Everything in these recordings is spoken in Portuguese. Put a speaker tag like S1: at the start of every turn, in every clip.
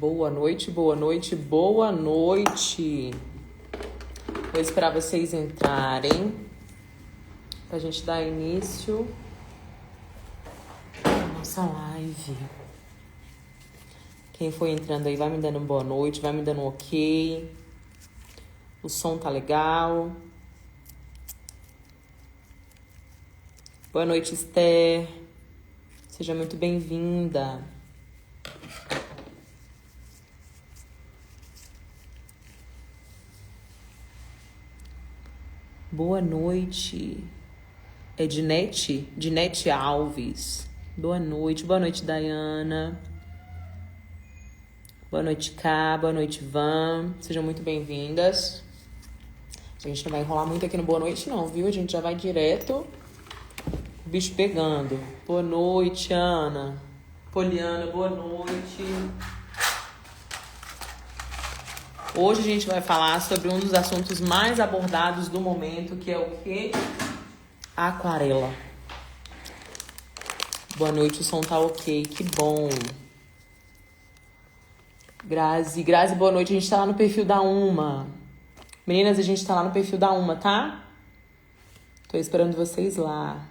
S1: Boa noite, boa noite, boa noite. Vou esperar vocês entrarem pra gente dar início à nossa live. Quem for entrando aí vai me dando boa noite, vai me dando um ok. O som tá legal. Boa noite, Esther. Seja muito bem-vinda. Boa noite. É Dinete Alves. Boa noite, Dayana. Boa noite, Ká. Boa noite, Van. Sejam muito bem-vindas. A gente não vai enrolar muito aqui no Boa Noite, não, viu? A gente já vai direto, o bicho pegando. Boa noite, Ana. Poliana, boa noite. Hoje a gente vai falar sobre um dos assuntos mais abordados do momento, que é o quê? Aquarela. Boa noite, o som tá ok, que bom. Grazi, boa noite, a gente tá lá no perfil da Uma. Meninas, a gente tá lá no perfil da Uma, tá? Tô esperando vocês lá.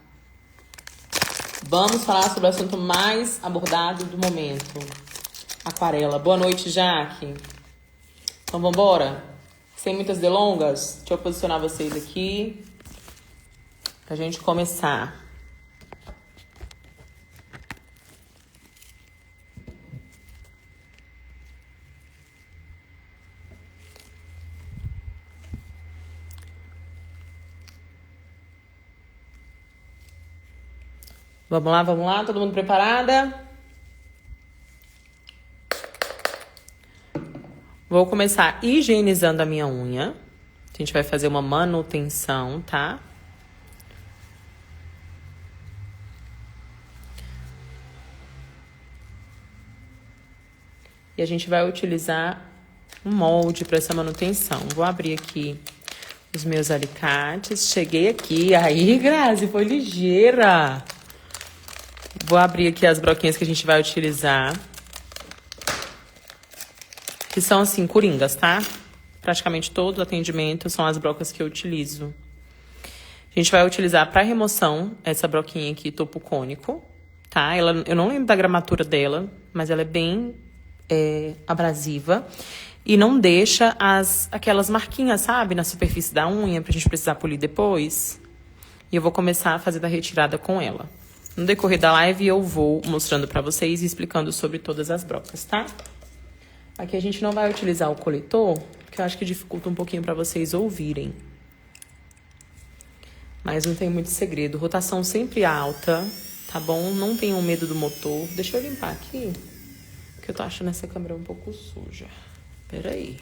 S1: Vamos falar sobre o assunto mais abordado do momento. Aquarela. Boa noite, Jaque. Então, vambora? Sem muitas delongas, deixa eu posicionar vocês aqui pra gente começar. Vamos lá, todo mundo preparada? Vou começar higienizando a minha unha. A gente vai fazer uma manutenção, tá? E a gente vai utilizar um molde para essa manutenção. Vou abrir aqui os meus alicates. Cheguei aqui. Aí, Grazi, foi ligeira. Vou abrir aqui as broquinhas que a gente vai utilizar. Que são, assim, coringas, tá? Praticamente todo o atendimento são as brocas que eu utilizo. A gente vai utilizar para remoção essa broquinha aqui, topo cônico, tá? Eu não lembro da gramatura dela, mas ela é bem abrasiva. E não deixa aquelas marquinhas, sabe? Na superfície da unha, pra gente precisar polir depois. E eu vou começar a fazer a retirada com ela. No decorrer da live, eu vou mostrando pra vocês e explicando sobre todas as brocas, tá? Aqui a gente não vai utilizar o coletor, que eu acho que dificulta um pouquinho pra vocês ouvirem. Mas não tem muito segredo. Rotação sempre alta, tá bom? Não tenham medo do motor. Deixa eu limpar aqui, porque eu tô achando essa câmera um pouco suja. Peraí.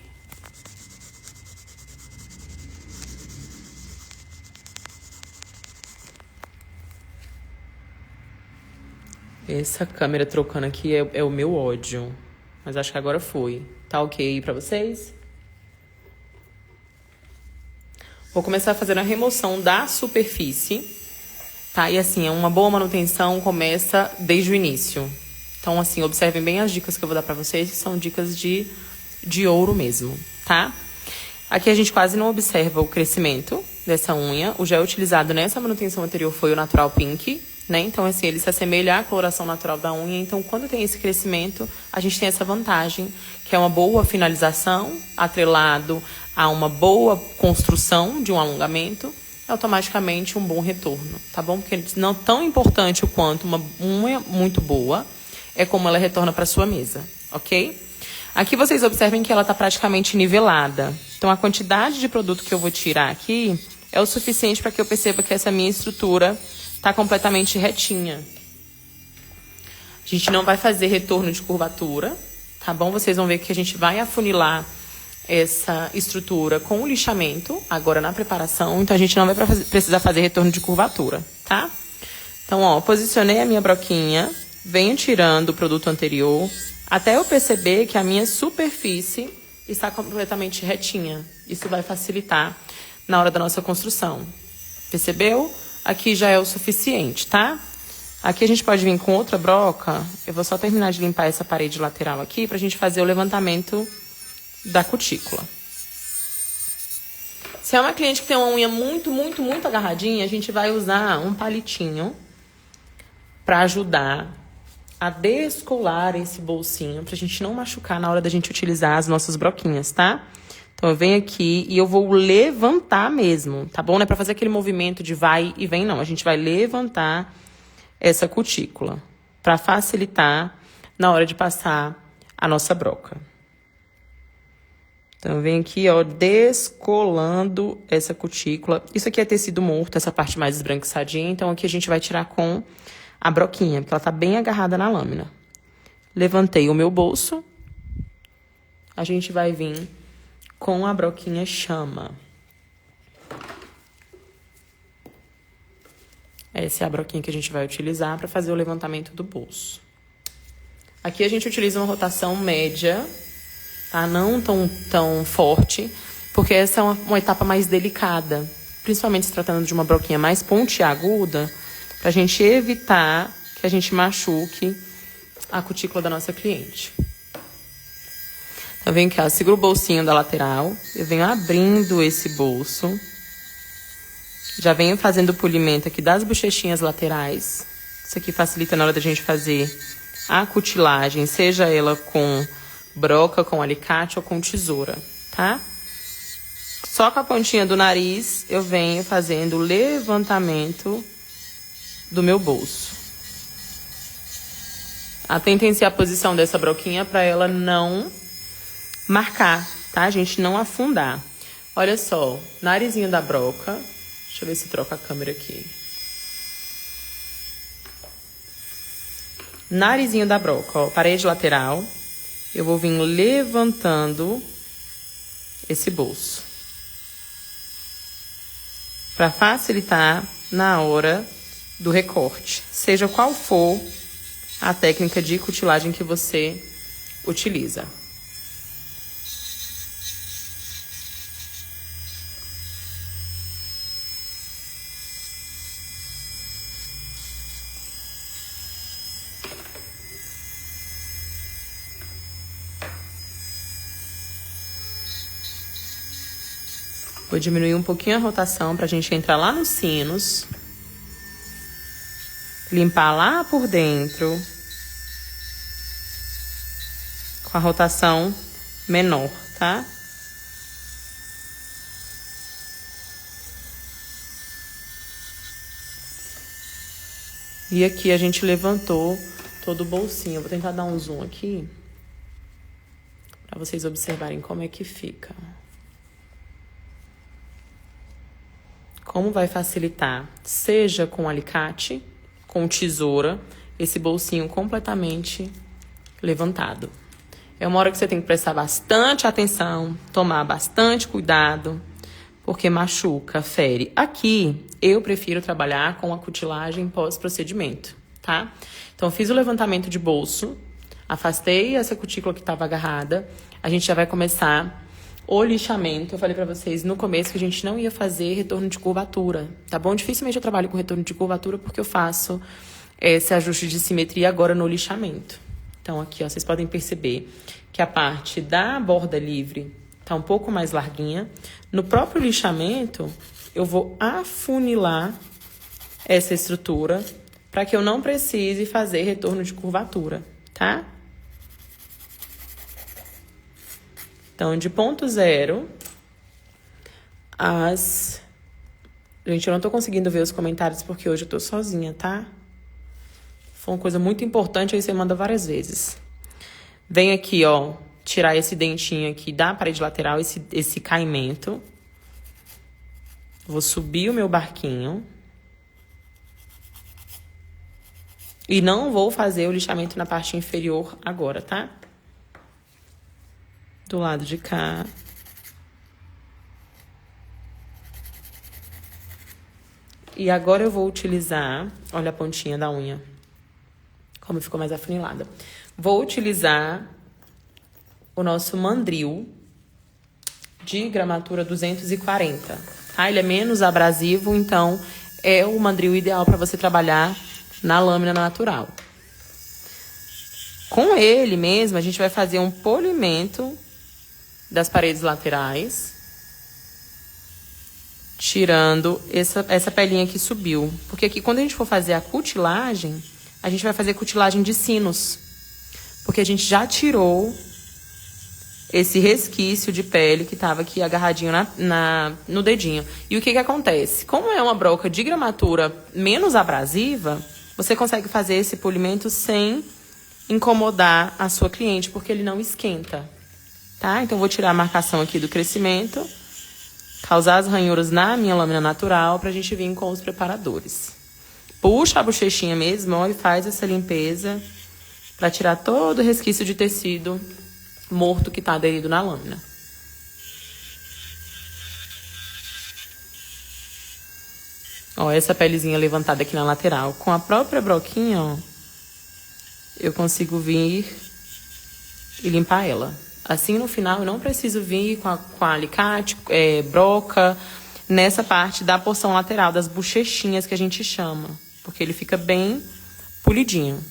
S1: Essa câmera trocando aqui é o meu ódio. Mas acho que agora foi. Tá ok pra vocês? Vou começar fazendo a remoção da superfície, tá? E assim, uma boa manutenção começa desde o início. Então, assim, observem bem as dicas que eu vou dar pra vocês, que são dicas de ouro mesmo, tá? Aqui a gente quase não observa o crescimento dessa unha. O gel utilizado nessa manutenção anterior foi o Natural Pink, né? Então, assim, ele se assemelha à coloração natural da unha. Então, quando tem esse crescimento, a gente tem essa vantagem, que é uma boa finalização, atrelado a uma boa construção de um alongamento, automaticamente um bom retorno, tá bom? Porque não tão importante quanto uma unha muito boa é como ela retorna para sua mesa, ok? Aqui vocês observem que ela está praticamente nivelada. Então, a quantidade de produto que eu vou tirar aqui é o suficiente para que eu perceba que essa minha estrutura está completamente retinha. A gente não vai fazer retorno de curvatura, tá bom? Vocês vão ver que a gente vai afunilar essa estrutura com o lixamento, agora na preparação. Então, a gente não vai precisar fazer retorno de curvatura, tá? Então, ó, posicionei a minha broquinha, venho tirando o produto anterior, até eu perceber que a minha superfície está completamente retinha. Isso vai facilitar na hora da nossa construção. Percebeu? Aqui já é o suficiente, tá? Aqui a gente pode vir com outra broca. Eu vou só terminar de limpar essa parede lateral aqui pra gente fazer o levantamento da cutícula. Se é uma cliente que tem uma unha muito agarradinha, a gente vai usar um palitinho pra ajudar a descolar esse bolsinho, pra gente não machucar na hora da gente utilizar as nossas broquinhas, tá? Então eu venho aqui e eu vou levantar mesmo, tá bom? Não é pra fazer aquele movimento de vai e vem, não. A gente vai levantar essa cutícula pra facilitar na hora de passar a nossa broca. Então eu venho aqui, ó, descolando essa cutícula. Isso aqui é tecido morto, essa parte mais esbranquiçadinha, então aqui a gente vai tirar com a broquinha, porque ela tá bem agarrada na lâmina. Levantei o meu bolso. A gente vai vir com a broquinha chama. Essa é a broquinha que a gente vai utilizar para fazer o levantamento do bolso. Aqui a gente utiliza uma rotação média, tá? Não tão forte, porque essa é uma etapa mais delicada. Principalmente se tratando de uma broquinha mais pontiaguda, pra gente evitar que a gente machuque a cutícula da nossa cliente. Então, eu venho aqui, ó, seguro o bolsinho da lateral, eu venho abrindo esse bolso, já venho fazendo o polimento aqui das bochechinhas laterais. Isso aqui facilita na hora da gente fazer a cutilagem, seja ela com broca, com alicate ou com tesoura, tá? Só com a pontinha do nariz, eu venho fazendo o levantamento do meu bolso. Atentem-se à posição dessa broquinha para ela não marcar, tá, gente? Não afundar. Olha só, narizinho da broca. Deixa eu ver se troca a câmera aqui. Narizinho da broca, ó, parede lateral. Eu vou vir levantando esse bolso. Para facilitar na hora do recorte, seja qual for a técnica de cutilagem que você utiliza. Vou diminuir um pouquinho a rotação pra gente entrar lá nos sinos. Limpar lá por dentro. Com a rotação menor, tá? E aqui a gente levantou todo o bolsinho. Eu vou tentar dar um zoom aqui. Pra vocês observarem como é que fica. Como vai facilitar, seja com alicate, com tesoura, esse bolsinho completamente levantado. É uma hora que você tem que prestar bastante atenção, tomar bastante cuidado, porque machuca, fere. Aqui, eu prefiro trabalhar com a cutilagem pós-procedimento, tá? Então, fiz o levantamento de bolso, afastei essa cutícula que estava agarrada, a gente já vai começar o lixamento. Eu falei pra vocês no começo que a gente não ia fazer retorno de curvatura, tá bom? Dificilmente eu trabalho com retorno de curvatura porque eu faço esse ajuste de simetria agora no lixamento. Então aqui, ó, vocês podem perceber que a parte da borda livre tá um pouco mais larguinha. No próprio lixamento, eu vou afunilar essa estrutura para que eu não precise fazer retorno de curvatura, tá? Então, de ponto zero, Gente, eu não tô conseguindo ver os comentários porque hoje eu tô sozinha, tá? Foi uma coisa muito importante, aí você manda várias vezes. Vem aqui, ó, tirar esse dentinho aqui da parede lateral, esse caimento. Vou subir o meu barquinho. E não vou fazer o lixamento na parte inferior agora, tá? Do lado de cá. E agora eu vou utilizar, olha a pontinha da unha, como ficou mais afunilada. Vou utilizar o nosso mandril de gramatura 240, tá? Ele é menos abrasivo, então é o mandril ideal para você trabalhar na lâmina natural. Com ele mesmo, a gente vai fazer um polimento das paredes laterais, tirando essa pelinha que subiu. Porque aqui, quando a gente for fazer a cutilagem, a gente vai fazer cutilagem de sinos. Porque a gente já tirou esse resquício de pele que estava aqui agarradinho no dedinho. E o que acontece? Como é uma broca de gramatura menos abrasiva, você consegue fazer esse polimento sem incomodar a sua cliente, porque ele não esquenta. Tá? Então, vou tirar a marcação aqui do crescimento, causar as ranhuras na minha lâmina natural pra gente vir com os preparadores. Puxa a bochechinha mesmo, ó, e faz essa limpeza pra tirar todo o resquício de tecido morto que tá aderido na lâmina. Ó, essa pelezinha levantada aqui na lateral. Com a própria broquinha, ó, eu consigo vir e limpar ela. Assim, no final, eu não preciso vir com alicate, broca, nessa parte da porção lateral, das bochechinhas que a gente chama. Porque ele fica bem polidinho.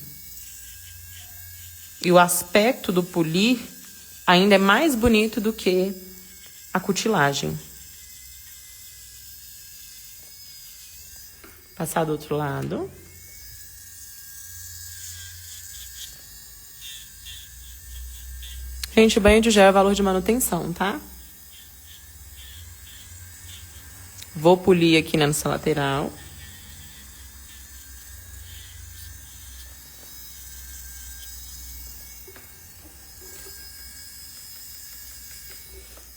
S1: E o aspecto do polir ainda é mais bonito do que a cutilagem. Passar do outro lado. Gente, o banho de gel é valor de manutenção, tá? Vou polir aqui nessa lateral.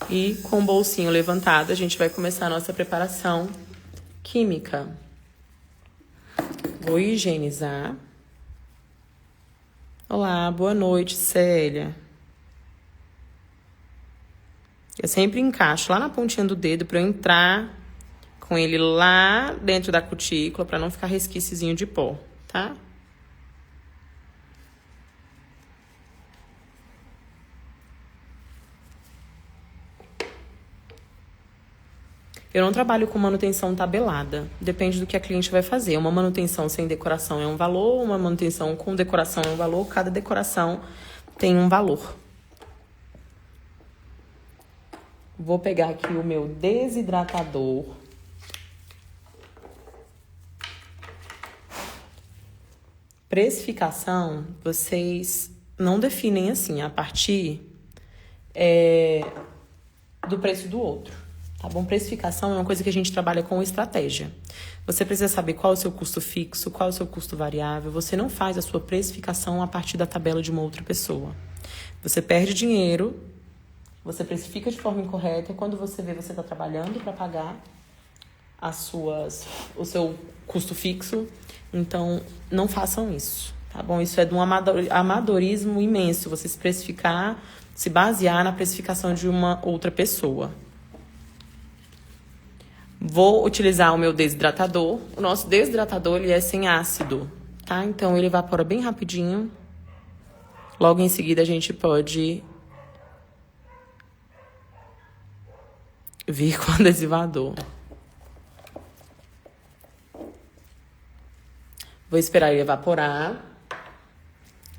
S1: E com o bolsinho levantado, a gente vai começar a nossa preparação química. Vou higienizar. Olá, boa noite, Célia. Eu sempre encaixo lá na pontinha do dedo para eu entrar com ele lá dentro da cutícula, para não ficar resquíciozinho de pó, tá? Eu não trabalho com manutenção tabelada. Depende do que a cliente vai fazer. Uma manutenção sem decoração é um valor, uma manutenção com decoração é um valor. Cada decoração tem um valor. Vou pegar aqui o meu desidratador. Precificação, vocês não definem assim, a partir do preço do outro. Tá bom? Precificação é uma coisa que a gente trabalha com estratégia. Você precisa saber qual é o seu custo fixo, qual é o seu custo variável. Você não faz a sua precificação a partir da tabela de uma outra pessoa. Você perde dinheiro, você precifica de forma incorreta, e quando você vê, você está trabalhando para pagar o seu custo fixo. Então, não façam isso, tá bom? Isso é de um amadorismo imenso, você se precificar, se basear na precificação de uma outra pessoa. Vou utilizar o meu desidratador. O nosso desidratador, ele é sem ácido, tá? Então, ele evapora bem rapidinho. Logo em seguida, a gente pode vir com o adesivador. Vou esperar ele evaporar.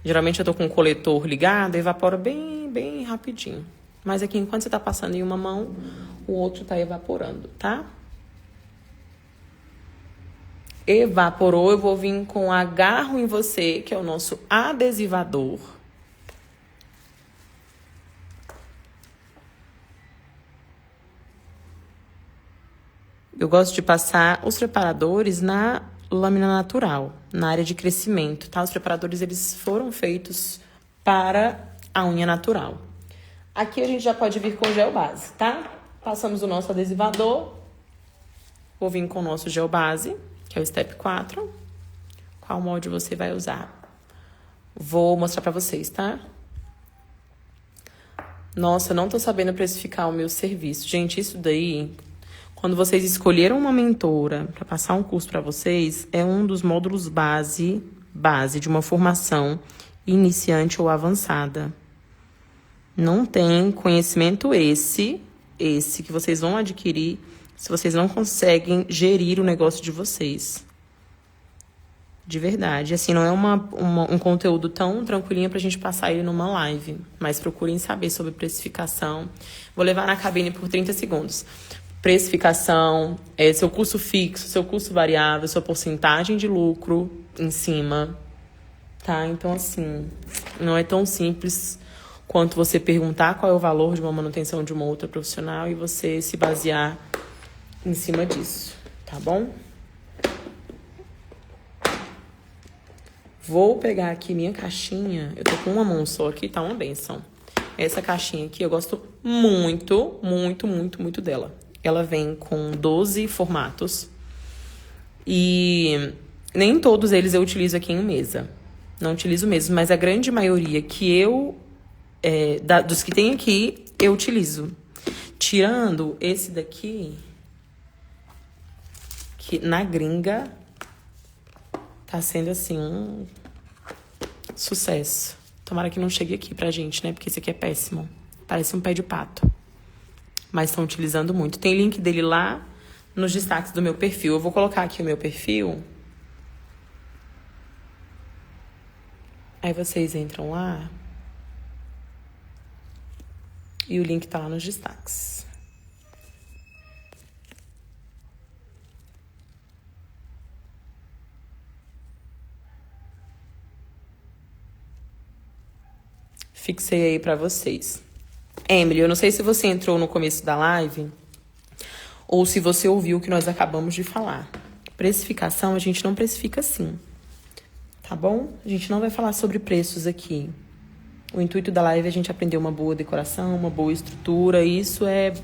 S1: Geralmente eu tô com o coletor ligado, evapora bem rapidinho. Mas aqui, enquanto você tá passando em uma mão, o outro tá evaporando, tá? Evaporou, eu vou vir com Agarro em Você, que é o nosso adesivador. Eu gosto de passar os preparadores na lâmina natural, na área de crescimento, tá? Os preparadores, eles foram feitos para a unha natural. Aqui a gente já pode vir com gel base, tá? Passamos o nosso adesivador. Vou vir com o nosso gel base, que é o Step 4. Qual molde você vai usar? Vou mostrar pra vocês, tá? Nossa, não tô sabendo precificar o meu serviço. Gente, isso daí, quando vocês escolheram uma mentora para passar um curso para vocês, é um dos módulos base de uma formação iniciante ou avançada. Não tem conhecimento esse que vocês vão adquirir se vocês não conseguem gerir o negócio de vocês. De verdade. Assim, não é um conteúdo tão tranquilinho pra gente passar ele numa live. Mas procurem saber sobre precificação. Vou levar na cabine por 30 segundos. Precificação, seu custo fixo, seu custo variável, sua porcentagem de lucro em cima. Tá? Então, assim, não é tão simples quanto você perguntar qual é o valor de uma manutenção de uma outra profissional e você se basear em cima disso. Tá bom? Vou pegar aqui minha caixinha. Eu tô com uma mão só aqui, tá uma benção. Essa caixinha aqui eu gosto muito, muito, muito, muito dela. Ela vem com 12 formatos. E nem todos eles eu utilizo aqui em mesa. Não utilizo mesmo, mas a grande maioria que dos que tem aqui, eu utilizo. Tirando esse daqui, que na gringa tá sendo, assim, um sucesso. Tomara que não chegue aqui pra gente, né? Porque esse aqui é péssimo. Parece um pé de pato. Mas estão utilizando muito. Tem link dele lá nos destaques do meu perfil. Eu vou colocar aqui o meu perfil. Aí vocês entram lá. E o link tá lá nos destaques. Fixei aí pra vocês. Emily, eu não sei se você entrou no começo da live ou se você ouviu o que nós acabamos de falar. Precificação, a gente não precifica assim. Tá bom? A gente não vai falar sobre preços aqui. O intuito da live é a gente aprender uma boa decoração, uma boa estrutura. Isso é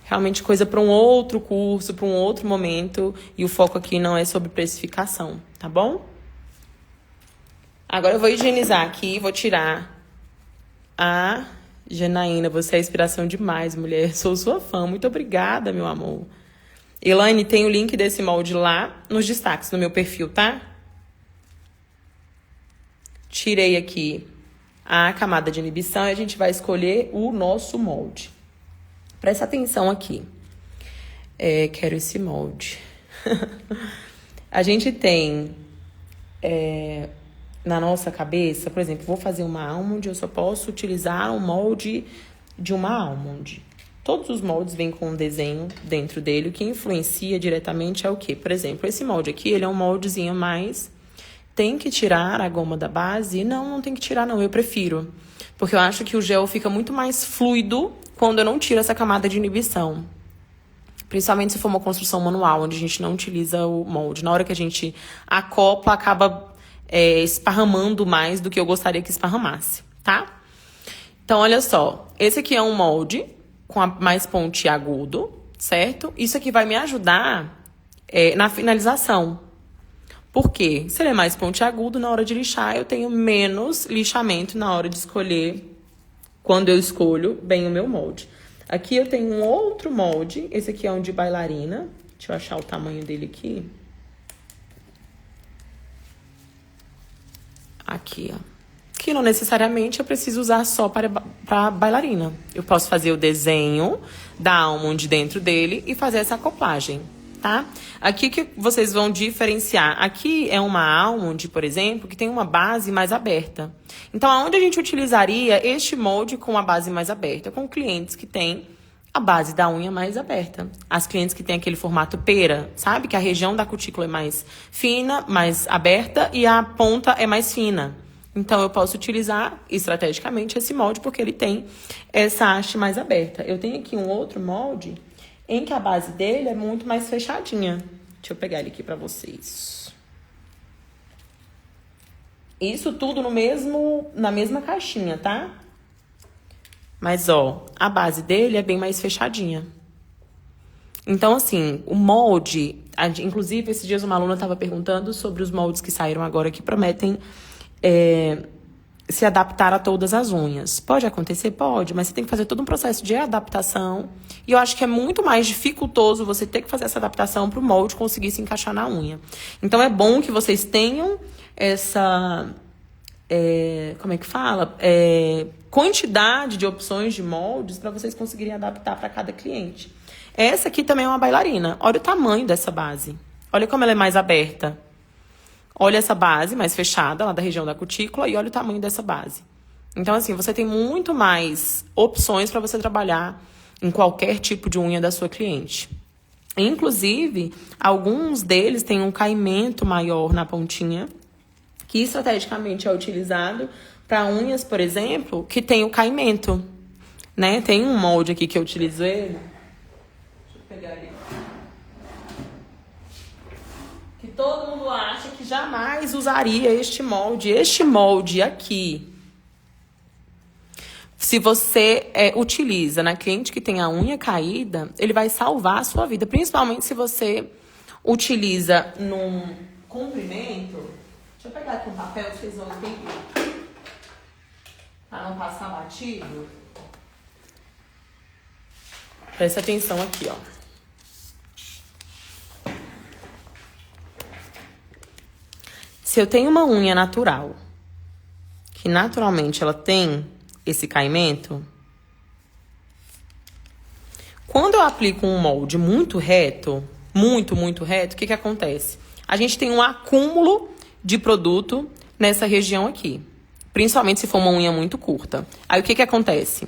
S1: realmente coisa para um outro curso, para um outro momento. E o foco aqui não é sobre precificação, tá bom? Agora eu vou higienizar aqui, vou tirar a Janaína. Você é inspiração demais, mulher. Sou sua fã. Muito obrigada, meu amor. Elaine, tem o link desse molde lá nos destaques no meu perfil, tá? Tirei aqui a camada de inibição e a gente vai escolher o nosso molde. Presta atenção aqui. Quero esse molde. A gente tem na nossa cabeça, por exemplo, vou fazer uma almond, eu só posso utilizar um molde de uma almond. Todos os moldes vêm com um desenho dentro dele. O que influencia diretamente é o quê? Por exemplo, esse molde aqui, ele é um moldezinho mais... Tem que tirar a goma da base? Não tem que tirar, não. Eu prefiro. Porque eu acho que o gel fica muito mais fluido quando eu não tiro essa camada de inibição. Principalmente se for uma construção manual, onde a gente não utiliza o molde. Na hora que a gente acopla, acaba esparramando mais do que eu gostaria que esparramasse, tá? Então, olha só. Esse aqui é um molde com mais pontiagudo, certo? Isso aqui vai me ajudar na finalização. Por quê? Se ele é mais pontiagudo, na hora de lixar, eu tenho menos lixamento na hora de escolher, quando eu escolho bem o meu molde. Aqui eu tenho um outro molde, esse aqui é um de bailarina. Deixa eu achar o tamanho dele aqui. Aqui, ó. Que não necessariamente eu preciso usar só para bailarina. Eu posso fazer o desenho da almond dentro dele e fazer essa acoplagem. Tá? Aqui que vocês vão diferenciar. Aqui é uma almond, por exemplo, que tem uma base mais aberta. Então, aonde a gente utilizaria este molde com a base mais aberta? Com clientes que têm a base da unha mais aberta. As clientes que têm aquele formato pera, sabe? Que a região da cutícula é mais fina, mais aberta e a ponta é mais fina. Então, eu posso utilizar estrategicamente esse molde porque ele tem essa haste mais aberta. Eu tenho aqui um outro molde em que a base dele é muito mais fechadinha. Deixa eu pegar ele aqui pra vocês. Isso tudo na mesma caixinha, tá? Mas, ó, a base dele é bem mais fechadinha. Então, assim, o molde... Inclusive, esses dias uma aluna estava perguntando sobre os moldes que saíram agora que prometem se adaptar a todas as unhas. Pode acontecer? Pode, mas você tem que fazer todo um processo de adaptação. E eu acho que é muito mais dificultoso você ter que fazer essa adaptação para o molde conseguir se encaixar na unha. Então, é bom que vocês tenham essa... como é que fala? Quantidade de opções de moldes para vocês conseguirem adaptar para cada cliente. Essa aqui também é uma bailarina. Olha o tamanho dessa base. Olha como ela é mais aberta. Olha essa base mais fechada, lá da região da cutícula, e olha o tamanho dessa base. Então, assim, você tem muito mais opções para você trabalhar em qualquer tipo de unha da sua cliente. Inclusive, alguns deles têm um caimento maior na pontinha, que estrategicamente é utilizado para unhas, por exemplo, que tem o caimento, né? Tem um molde aqui que eu utilizo ele. Deixa eu pegar ali. Que todo mundo acha que jamais usaria este molde. Este molde aqui, se você utiliza na cliente que tem a unha caída, ele vai salvar a sua vida. Principalmente se você utiliza num comprimento. Deixa eu pegar aqui um papel que vocês vão entender. Para não passar batido. Presta atenção aqui, ó. Se eu tenho uma unha natural, que naturalmente ela tem esse caimento, quando eu aplico um molde muito reto, muito reto, o que acontece? A gente tem um acúmulo de produto nessa região aqui, principalmente se for uma unha muito curta. Aí o que acontece?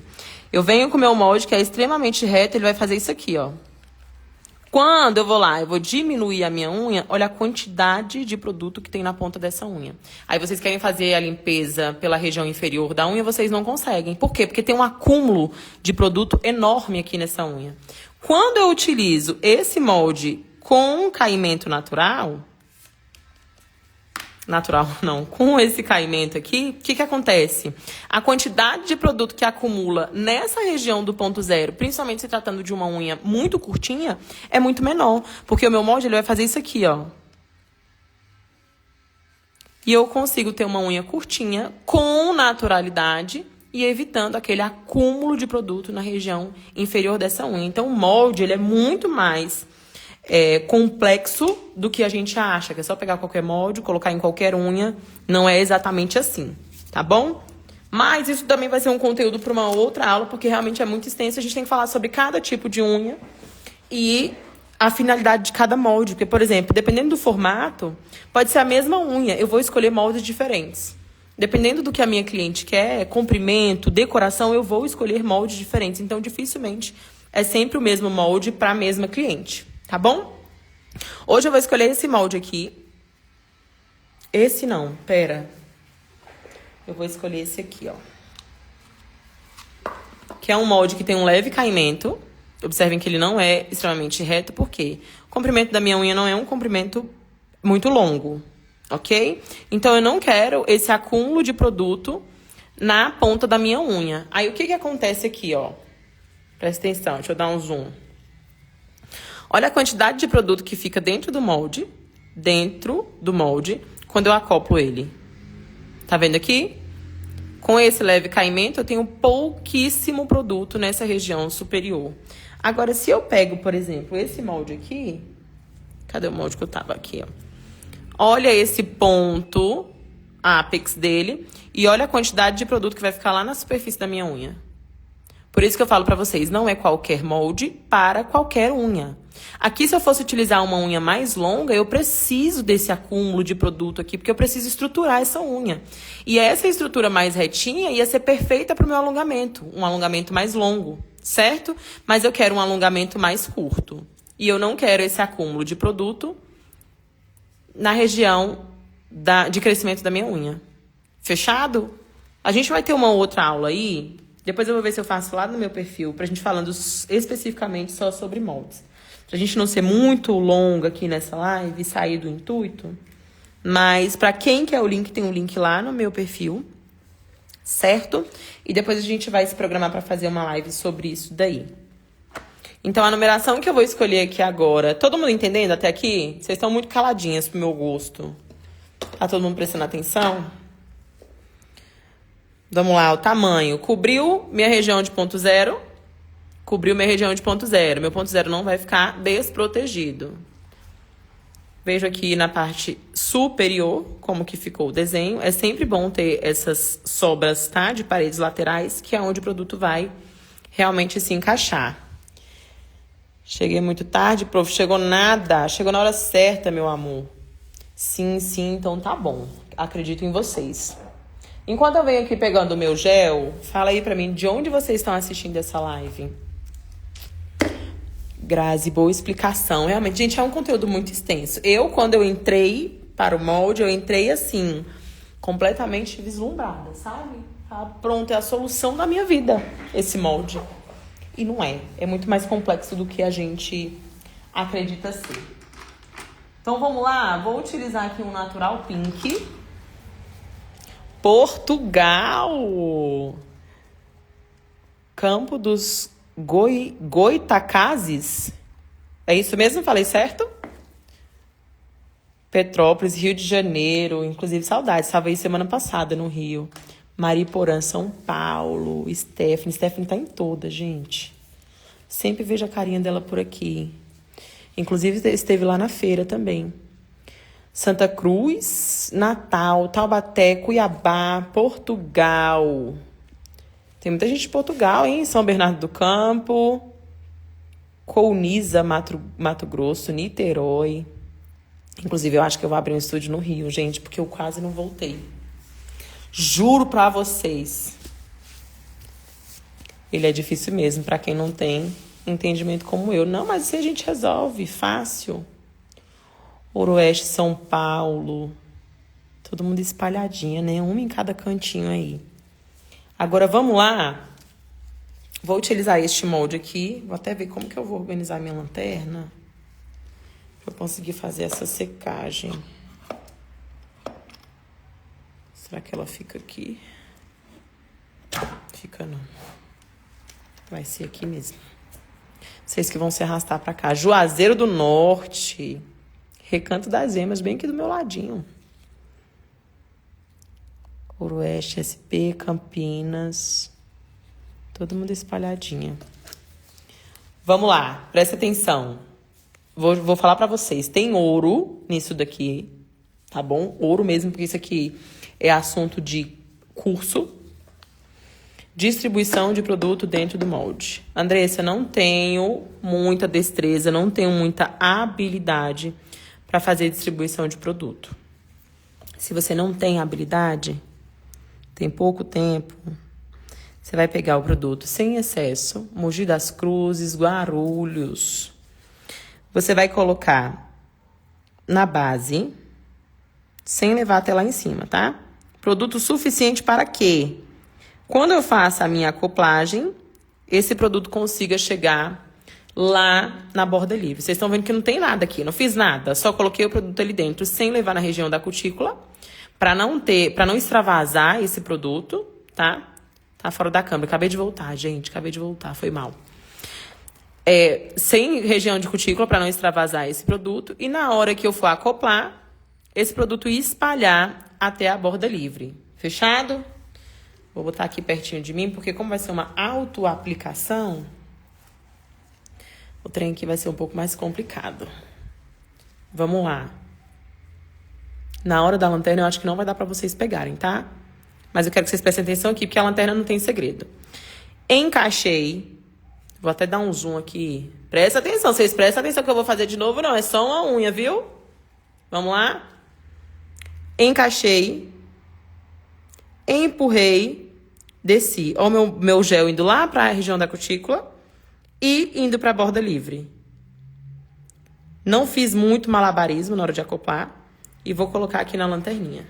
S1: Eu venho com o meu molde que é extremamente reto, ele vai fazer isso aqui, ó. Quando eu vou lá, eu vou diminuir a minha unha, olha a quantidade de produto que tem na ponta dessa unha. Aí vocês querem fazer a limpeza pela região inferior da unha, vocês não conseguem. Por quê? Porque tem um acúmulo de produto enorme aqui nessa unha. Quando eu utilizo esse molde com caimento natural não, com esse caimento aqui, o que acontece? A quantidade de produto que acumula nessa região do ponto zero, principalmente se tratando de uma unha muito curtinha, é muito menor. Porque o meu molde ele vai fazer isso aqui, ó. E eu consigo ter uma unha curtinha, com naturalidade, e evitando aquele acúmulo de produto na região inferior dessa unha. Então, o molde ele é muito mais complexo do que a gente acha, que é só pegar qualquer molde, colocar em qualquer unha. Não é exatamente assim, tá bom? Mas isso também vai ser um conteúdo para uma outra aula, porque realmente é muito extenso. A gente tem que falar sobre cada tipo de unha e a finalidade de cada molde. Porque, por exemplo, dependendo do formato, pode ser a mesma unha. Eu vou escolher moldes diferentes. Dependendo do que a minha cliente quer, comprimento, decoração, eu vou escolher moldes diferentes. Então, dificilmente é sempre o mesmo molde para a mesma cliente. Tá bom? Hoje eu vou escolher esse molde aqui. Esse não, pera. Eu vou escolher esse aqui, ó. Que é um molde que tem um leve caimento. Observem que ele não é extremamente reto, porque o comprimento da minha unha não é um comprimento muito longo, ok? Então, eu não quero esse acúmulo de produto na ponta da minha unha. Aí, o que acontece aqui, ó? Presta atenção, deixa eu dar um zoom. Olha a quantidade de produto que fica dentro do molde, quando eu acoplo ele. Tá vendo aqui? Com esse leve caimento, eu tenho pouquíssimo produto nessa região superior. Agora, se eu pego, por exemplo, esse molde aqui... Cadê o molde que eu tava aqui, ó? Olha esse ponto ápex dele e olha a quantidade de produto que vai ficar lá na superfície da minha unha. Por isso que eu falo pra vocês, não é qualquer molde para qualquer unha. Aqui, se eu fosse utilizar uma unha mais longa, eu preciso desse acúmulo de produto aqui, porque eu preciso estruturar essa unha. E essa estrutura mais retinha ia ser perfeita para o meu alongamento, um alongamento mais longo, certo? Mas eu quero um alongamento mais curto. E eu não quero esse acúmulo de produto na região de crescimento da minha unha. Fechado? A gente vai ter uma outra aula aí, depois eu vou ver se eu faço lá no meu perfil, pra gente falando especificamente só sobre moldes. Pra gente não ser muito longa aqui nessa live e sair do intuito. Mas pra quem quer o link, tem um link lá no meu perfil, certo? E depois a gente vai se programar pra fazer uma live sobre isso daí. Então, a numeração que eu vou escolher aqui agora... Todo mundo entendendo até aqui? Vocês estão muito caladinhas pro meu gosto. Tá todo mundo prestando atenção? Vamos lá, o tamanho. Cobriu minha região de ponto zero. Cobriu minha região de ponto zero. Meu ponto zero não vai ficar desprotegido. Vejo aqui na parte superior como que ficou o desenho. É sempre bom ter essas sobras, tá? De paredes laterais, que é onde o produto vai realmente se encaixar. Cheguei muito tarde, prof. Chegou nada. Chegou na hora certa, meu amor. Sim, sim, então tá bom. Acredito em vocês. Enquanto eu venho aqui pegando o meu gel, fala aí pra mim de onde vocês estão assistindo essa live. Grazi, boa explicação. Realmente, gente, é um conteúdo muito extenso. Quando eu entrei para o molde, eu entrei assim, completamente vislumbrada, sabe? Pronto, é a solução da minha vida, esse molde. E não é. É muito mais complexo do que a gente acredita ser. Então, vamos lá. Vou utilizar aqui um Natural Pink. Portugal. Campo dos Goitacazes. É isso mesmo? Falei certo? Petrópolis, Rio de Janeiro. Inclusive, saudades. Estava aí semana passada no Rio. Mariporã, São Paulo. Stephanie tá em toda, gente. Sempre vejo a carinha dela por aqui. Inclusive, esteve lá na feira também. Santa Cruz, Natal, Taubaté, Cuiabá, Portugal. Tem muita gente de Portugal, hein? São Bernardo do Campo, Colniza, Mato Grosso, Niterói. Inclusive, eu acho que eu vou abrir um estúdio no Rio, gente, porque eu quase não voltei. Juro pra vocês. Ele é difícil mesmo, pra quem não tem entendimento como eu. Não, mas isso a gente resolve, fácil. Oeste, São Paulo. Todo mundo espalhadinha, né? Uma em cada cantinho aí. Agora, vamos lá. Vou utilizar este molde aqui. Vou até ver como que eu vou organizar minha lanterna. Pra eu conseguir fazer essa secagem. Será que ela fica aqui? Fica não. Vai ser aqui mesmo. Vocês que vão se arrastar pra cá. Juazeiro do Norte. Recanto das Emas, bem aqui do meu ladinho. Oeste, SP, Campinas. Todo mundo espalhadinha. Vamos lá, presta atenção. Vou falar pra vocês. Tem ouro nisso daqui, tá bom? Ouro mesmo, porque isso aqui é assunto de curso. Distribuição de produto dentro do molde. Andressa, não tenho muita destreza, não tenho muita habilidade para fazer distribuição de produto. Se você não tem habilidade, tem pouco tempo, você vai pegar o produto sem excesso, Mogi das Cruzes, Guarulhos. Você vai colocar na base, sem levar até lá em cima, tá? Produto suficiente para quê? Quando eu faço a minha acoplagem, esse produto consiga chegar lá na borda livre. Vocês estão vendo que não tem nada aqui, não fiz nada. Só coloquei o produto ali dentro, sem levar na região da cutícula, para não extravasar esse produto, tá? Tá fora da câmera. Acabei de voltar, gente. Foi mal. Sem região de cutícula, para não extravasar esse produto. E na hora que eu for acoplar, esse produto espalhar até a borda livre. Fechado? Vou botar aqui pertinho de mim, porque como vai ser uma autoaplicação, o trem aqui vai ser um pouco mais complicado. Vamos lá. Na hora da lanterna, eu acho que não vai dar pra vocês pegarem, tá? Mas eu quero que vocês prestem atenção aqui, porque a lanterna não tem segredo. Encaixei. Vou até dar um zoom aqui. Presta atenção, vocês prestem atenção que eu vou fazer de novo. Não, é só uma unha, viu? Vamos lá? Encaixei. Empurrei. Desci. Ó o meu gel indo lá pra região da cutícula. E indo para a borda livre. Não fiz muito malabarismo na hora de acoplar. E vou colocar aqui na lanterninha.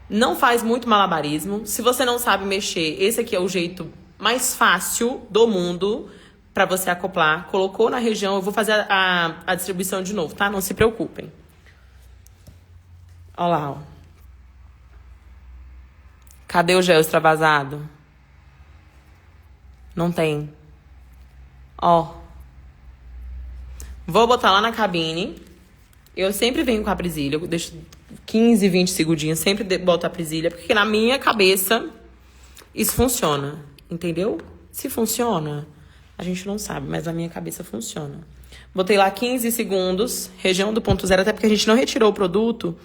S1: Não faz muito malabarismo. Se você não sabe mexer, esse aqui é o jeito mais fácil do mundo para você acoplar. Colocou na região, eu vou fazer a distribuição de novo, tá? Não se preocupem. Olha lá, ó. Cadê o gel extravasado? Não tem. Ó. Vou botar lá na cabine. Eu sempre venho com a presilha. Eu deixo 15, 20 segundinhos. Sempre boto a presilha. Porque na minha cabeça, isso funciona. Entendeu? Se funciona, a gente não sabe. Mas na minha cabeça funciona. Botei lá 15 segundos. Região do ponto zero. Até porque a gente não retirou o produto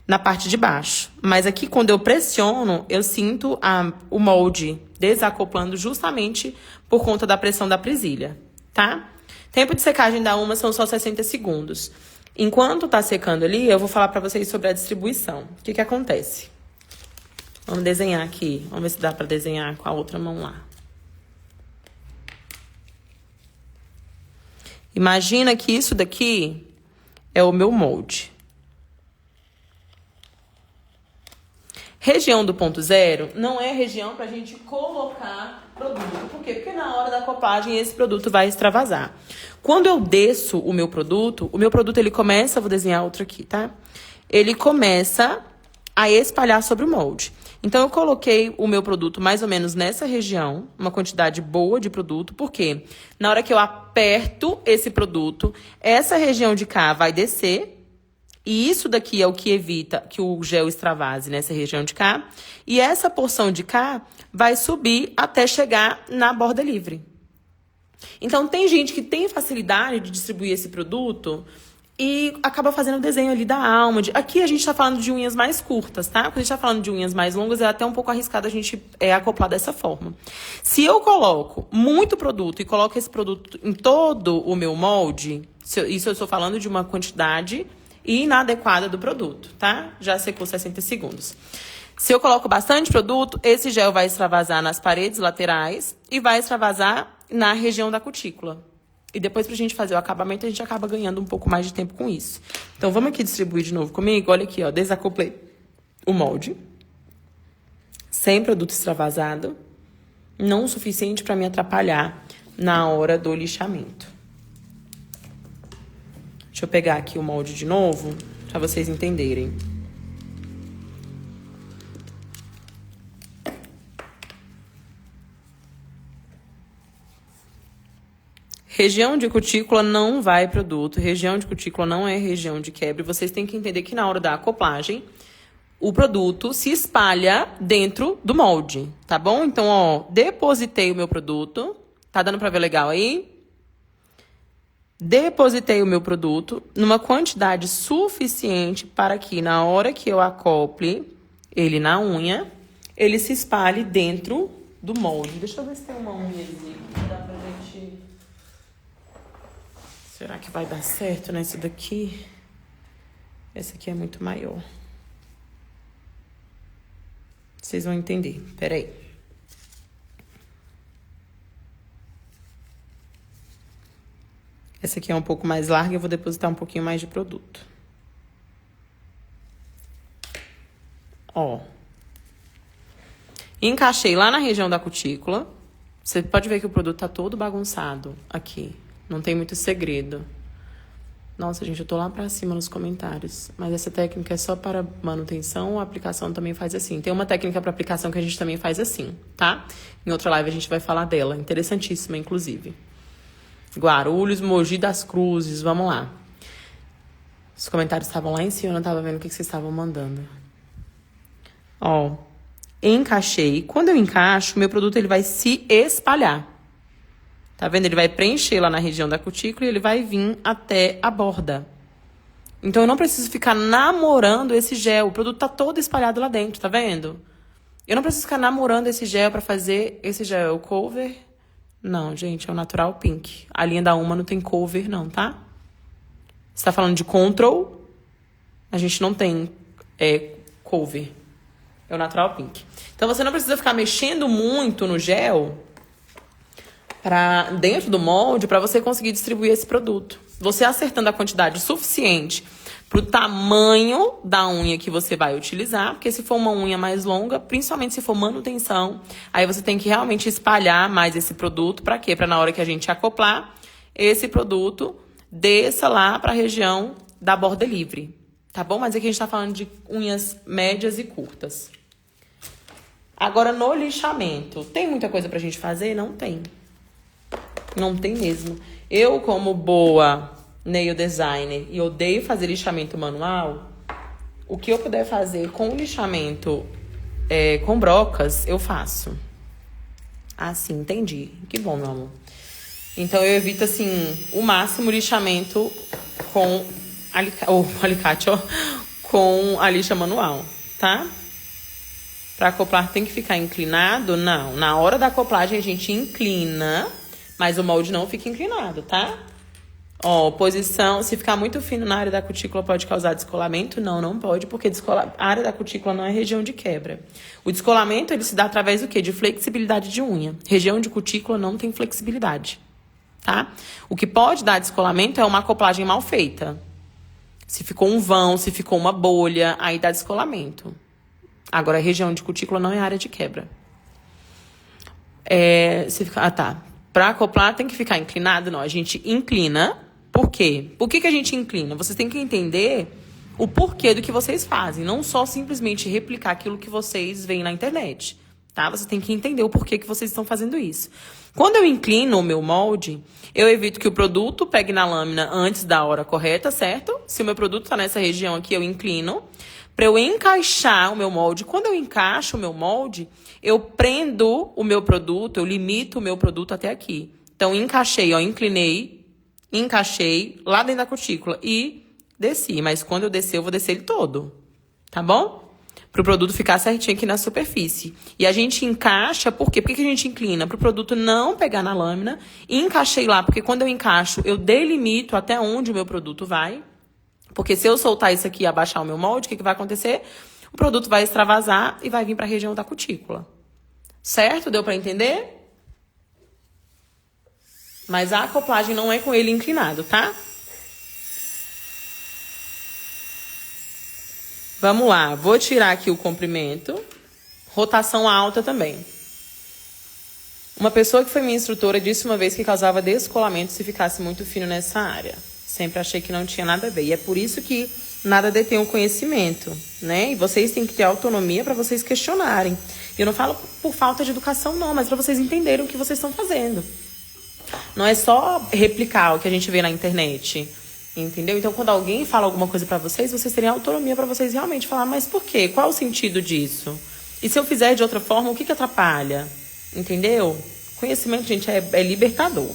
S1: na parte de baixo. Mas aqui, quando eu pressiono, eu sinto o molde desacoplando justamente por conta da pressão da presilha, tá? Tempo de secagem da uma são só 60 segundos. Enquanto tá secando ali, eu vou falar pra vocês sobre a distribuição. O que que acontece? Vamos desenhar aqui. Vamos ver se dá pra desenhar com a outra mão lá. Imagina que isso daqui é o meu molde. Região do ponto zero não é região pra gente colocar produto. Por quê? Porque na hora da acoplagem esse produto vai extravasar. Quando eu desço o meu produto ele começa, vou desenhar outro aqui, tá? Ele começa a espalhar sobre o molde. Então, eu coloquei o meu produto mais ou menos nessa região, uma quantidade boa de produto, porque na hora que eu aperto esse produto, essa região de cá vai descer, e isso daqui é o que evita que o gel extravase nessa região de cá, e essa porção de cá vai subir até chegar na borda livre. Então, tem gente que tem facilidade de distribuir esse produto e acaba fazendo o desenho ali da alma. Aqui a gente tá falando de unhas mais curtas, tá? Quando a gente tá falando de unhas mais longas, é até um pouco arriscado a gente acoplar dessa forma. Se eu coloco muito produto e coloco esse produto em todo o meu molde, isso eu estou falando de uma quantidade inadequada do produto, tá? Já secou 60 segundos. Se eu coloco bastante produto, esse gel vai extravasar nas paredes laterais e vai extravasar na região da cutícula. E depois, pra gente fazer o acabamento, a gente acaba ganhando um pouco mais de tempo com isso. Então, vamos aqui distribuir de novo comigo. Olha aqui, ó, desacoplei o molde. Sem produto extravasado. Não o suficiente pra me atrapalhar na hora do lixamento. Deixa eu pegar aqui o molde de novo, pra vocês entenderem. Região de cutícula não vai produto. Região de cutícula não é região de quebra. Vocês têm que entender que na hora da acoplagem, o produto se espalha dentro do molde, tá bom? Então, ó, depositei o meu produto. Tá dando pra ver legal aí? Depositei o meu produto numa quantidade suficiente para que na hora que eu acople ele na unha, ele se espalhe dentro do molde. Deixa eu ver se tem uma unhazinha que dá pra gente... Será que vai dar certo nessa daqui? Essa aqui é muito maior. Vocês vão entender. Pera aí. Essa aqui é um pouco mais larga, eu vou depositar um pouquinho mais de produto. Ó. Encaixei lá na região da cutícula. Você pode ver que o produto tá todo bagunçado aqui. Não tem muito segredo. Nossa, gente, eu tô lá pra cima nos comentários. Mas essa técnica é só para manutenção ou a aplicação também faz assim? Tem uma técnica para aplicação que a gente também faz assim, tá? Em outra live a gente vai falar dela. Interessantíssima, inclusive. Guarulhos, Mogi das Cruzes, vamos lá. Os comentários estavam lá em cima, eu não tava vendo o que vocês estavam mandando. Ó, encaixei. Quando eu encaixo, meu produto ele vai se espalhar. Tá vendo? Ele vai preencher lá na região da cutícula e ele vai vir até a borda. Então, eu não preciso ficar namorando esse gel. O produto tá todo espalhado lá dentro, tá vendo? Eu não preciso ficar namorando esse gel pra fazer... Esse gel é o cover? Não, gente, é o Natural Pink. A linha da Uma não tem cover, não, tá? Você tá falando de control? A gente não tem cover. É o Natural Pink. Então, você não precisa ficar mexendo muito no gel... para dentro do molde para você conseguir distribuir esse produto. Você acertando a quantidade suficiente para o tamanho da unha que você vai utilizar, porque se for uma unha mais longa, principalmente se for manutenção, aí você tem que realmente espalhar mais esse produto. Para quê? Para na hora que a gente acoplar, esse produto desça lá para a região da borda livre. Tá bom? Mas aqui a gente está falando de unhas médias e curtas. Agora, no lixamento, tem muita coisa pra gente fazer? Não tem. Não tem mesmo. Eu, como boa nail designer e odeio fazer lixamento manual, o que eu puder fazer com o lixamento com brocas, eu faço. Ah, sim, entendi. Que bom, meu amor. Então, eu evito, assim, o máximo lixamento com alicate, ó, com a lixa manual, tá? Pra acoplar tem que ficar inclinado? Não. Na hora da acoplagem, a gente inclina... Mas o molde não fica inclinado, tá? Ó, posição, se ficar muito fino na área da cutícula pode causar descolamento? Não, não pode, porque a área da cutícula não é região de quebra. O descolamento, ele se dá através do quê? De flexibilidade de unha. Região de cutícula não tem flexibilidade, tá? O que pode dar descolamento é uma acoplagem mal feita. Se ficou um vão, se ficou uma bolha, aí dá descolamento. Agora, a região de cutícula não é área de quebra. Tá. Pra acoplar tem que ficar inclinado? Não, a gente inclina. Por quê? Por que a gente inclina? Vocês têm que entender o porquê do que vocês fazem. Não só simplesmente replicar aquilo que vocês veem na internet, tá? Você tem que entender o porquê que vocês estão fazendo isso. Quando eu inclino o meu molde, eu evito que o produto pegue na lâmina antes da hora correta, certo? Se o meu produto tá nessa região aqui, eu inclino. Para eu encaixar o meu molde, quando eu encaixo o meu molde, eu prendo o meu produto, eu limito o meu produto até aqui. Então, encaixei, ó, inclinei, encaixei lá dentro da cutícula e desci. Mas quando eu descer, eu vou descer ele todo, tá bom? Para o produto ficar certinho aqui na superfície. E a gente encaixa, por quê? Por que a gente inclina? Para o produto não pegar na lâmina. E encaixei lá, porque quando eu encaixo, eu delimito até onde o meu produto vai. Porque se eu soltar isso aqui e abaixar o meu molde, o que vai acontecer? O produto vai extravasar e vai vir para a região da cutícula. Certo? Deu para entender? Mas a acoplagem não é com ele inclinado, tá? Vamos lá. Vou tirar aqui o comprimento. Rotação alta também. Uma pessoa que foi minha instrutora disse uma vez que causava descolamento se ficasse muito fino nessa área. Sempre achei que não tinha nada a ver. E é por isso que nada detém o conhecimento, né? E vocês têm que ter autonomia para vocês questionarem. Eu não falo por falta de educação, não, mas para vocês entenderem o que vocês estão fazendo. Não é só replicar o que a gente vê na internet, entendeu? Então, quando alguém fala alguma coisa para vocês, vocês terem autonomia para vocês realmente falar, mas por quê? Qual o sentido disso? E se eu fizer de outra forma, o que atrapalha? Entendeu? Conhecimento, gente, é libertador.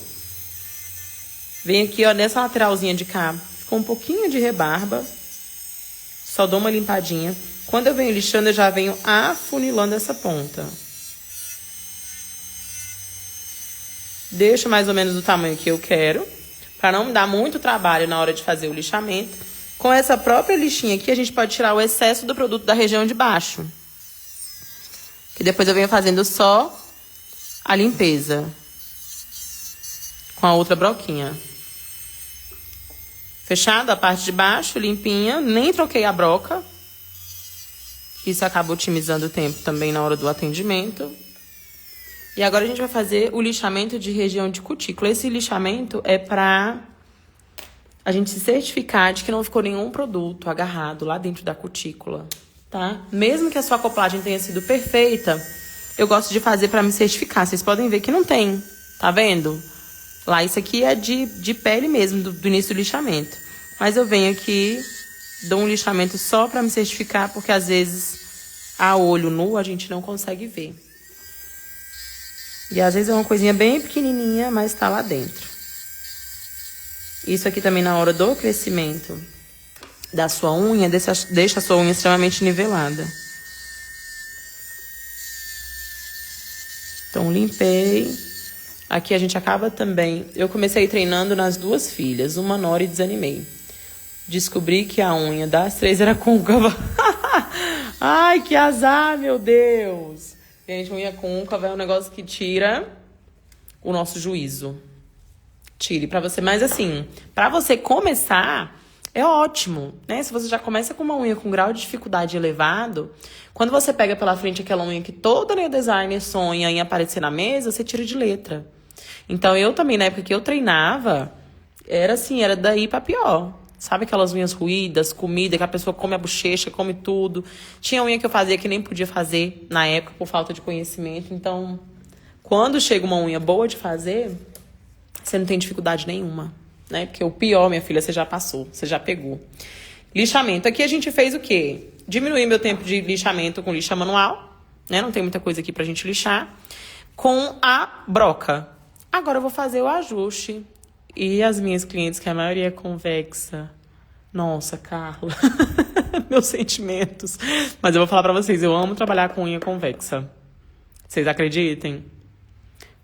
S1: Vem aqui, ó, nessa lateralzinha de cá, ficou um pouquinho de rebarba. Só dou uma limpadinha. Quando eu venho lixando, eu já venho afunilando essa ponta. Deixo mais ou menos do tamanho que eu quero, para não dar muito trabalho na hora de fazer o lixamento. Com essa própria lixinha aqui, a gente pode tirar o excesso do produto da região de baixo. Que depois eu venho fazendo só a limpeza. Com a outra broquinha. Fechado a parte de baixo, limpinha. Nem troquei a broca. Isso acaba otimizando o tempo também na hora do atendimento. E agora a gente vai fazer o lixamento de região de cutícula. Esse lixamento é pra a gente se certificar de que não ficou nenhum produto agarrado lá dentro da cutícula, tá? Mesmo que a sua acoplagem tenha sido perfeita, eu gosto de fazer pra me certificar. Vocês podem ver que não tem, tá vendo? Lá, isso aqui é de pele mesmo, do início do lixamento. Mas eu venho aqui, dou um lixamento só para me certificar, porque às vezes, a olho nu, a gente não consegue ver. E às vezes é uma coisinha bem pequenininha, mas tá lá dentro. Isso aqui também na hora do crescimento da sua unha, deixa a sua unha extremamente nivelada. Então, limpei. Aqui a gente acaba também... Eu comecei treinando nas duas filhas, uma nora e desanimei. Descobri que a unha das 3 era côncava. Ai, que azar, meu Deus! Gente, unha côncava é um negócio que tira o nosso juízo. Tire pra você. Mas assim, pra você começar, é ótimo, né? Se você já começa com uma unha com grau de dificuldade elevado, quando você pega pela frente aquela unha que toda nail designer sonha em aparecer na mesa, você tira de letra. Então, eu também, na época que eu treinava, era assim, era daí pra pior. Sabe aquelas unhas ruídas, comida, que a pessoa come a bochecha, come tudo. Tinha unha que eu fazia que nem podia fazer na época por falta de conhecimento. Então, quando chega uma unha boa de fazer, você não tem dificuldade nenhuma, né? Porque o pior, minha filha, você já passou, você já pegou. Lixamento. Aqui a gente fez o quê? Diminuir meu tempo de lixamento com lixa manual, né? Não tem muita coisa aqui pra gente lixar. Com a broca. Agora eu vou fazer o ajuste. E as minhas clientes, que a maioria é convexa. Nossa, Carla. Meus sentimentos. Mas eu vou falar pra vocês, eu amo trabalhar com unha convexa. Vocês acreditem?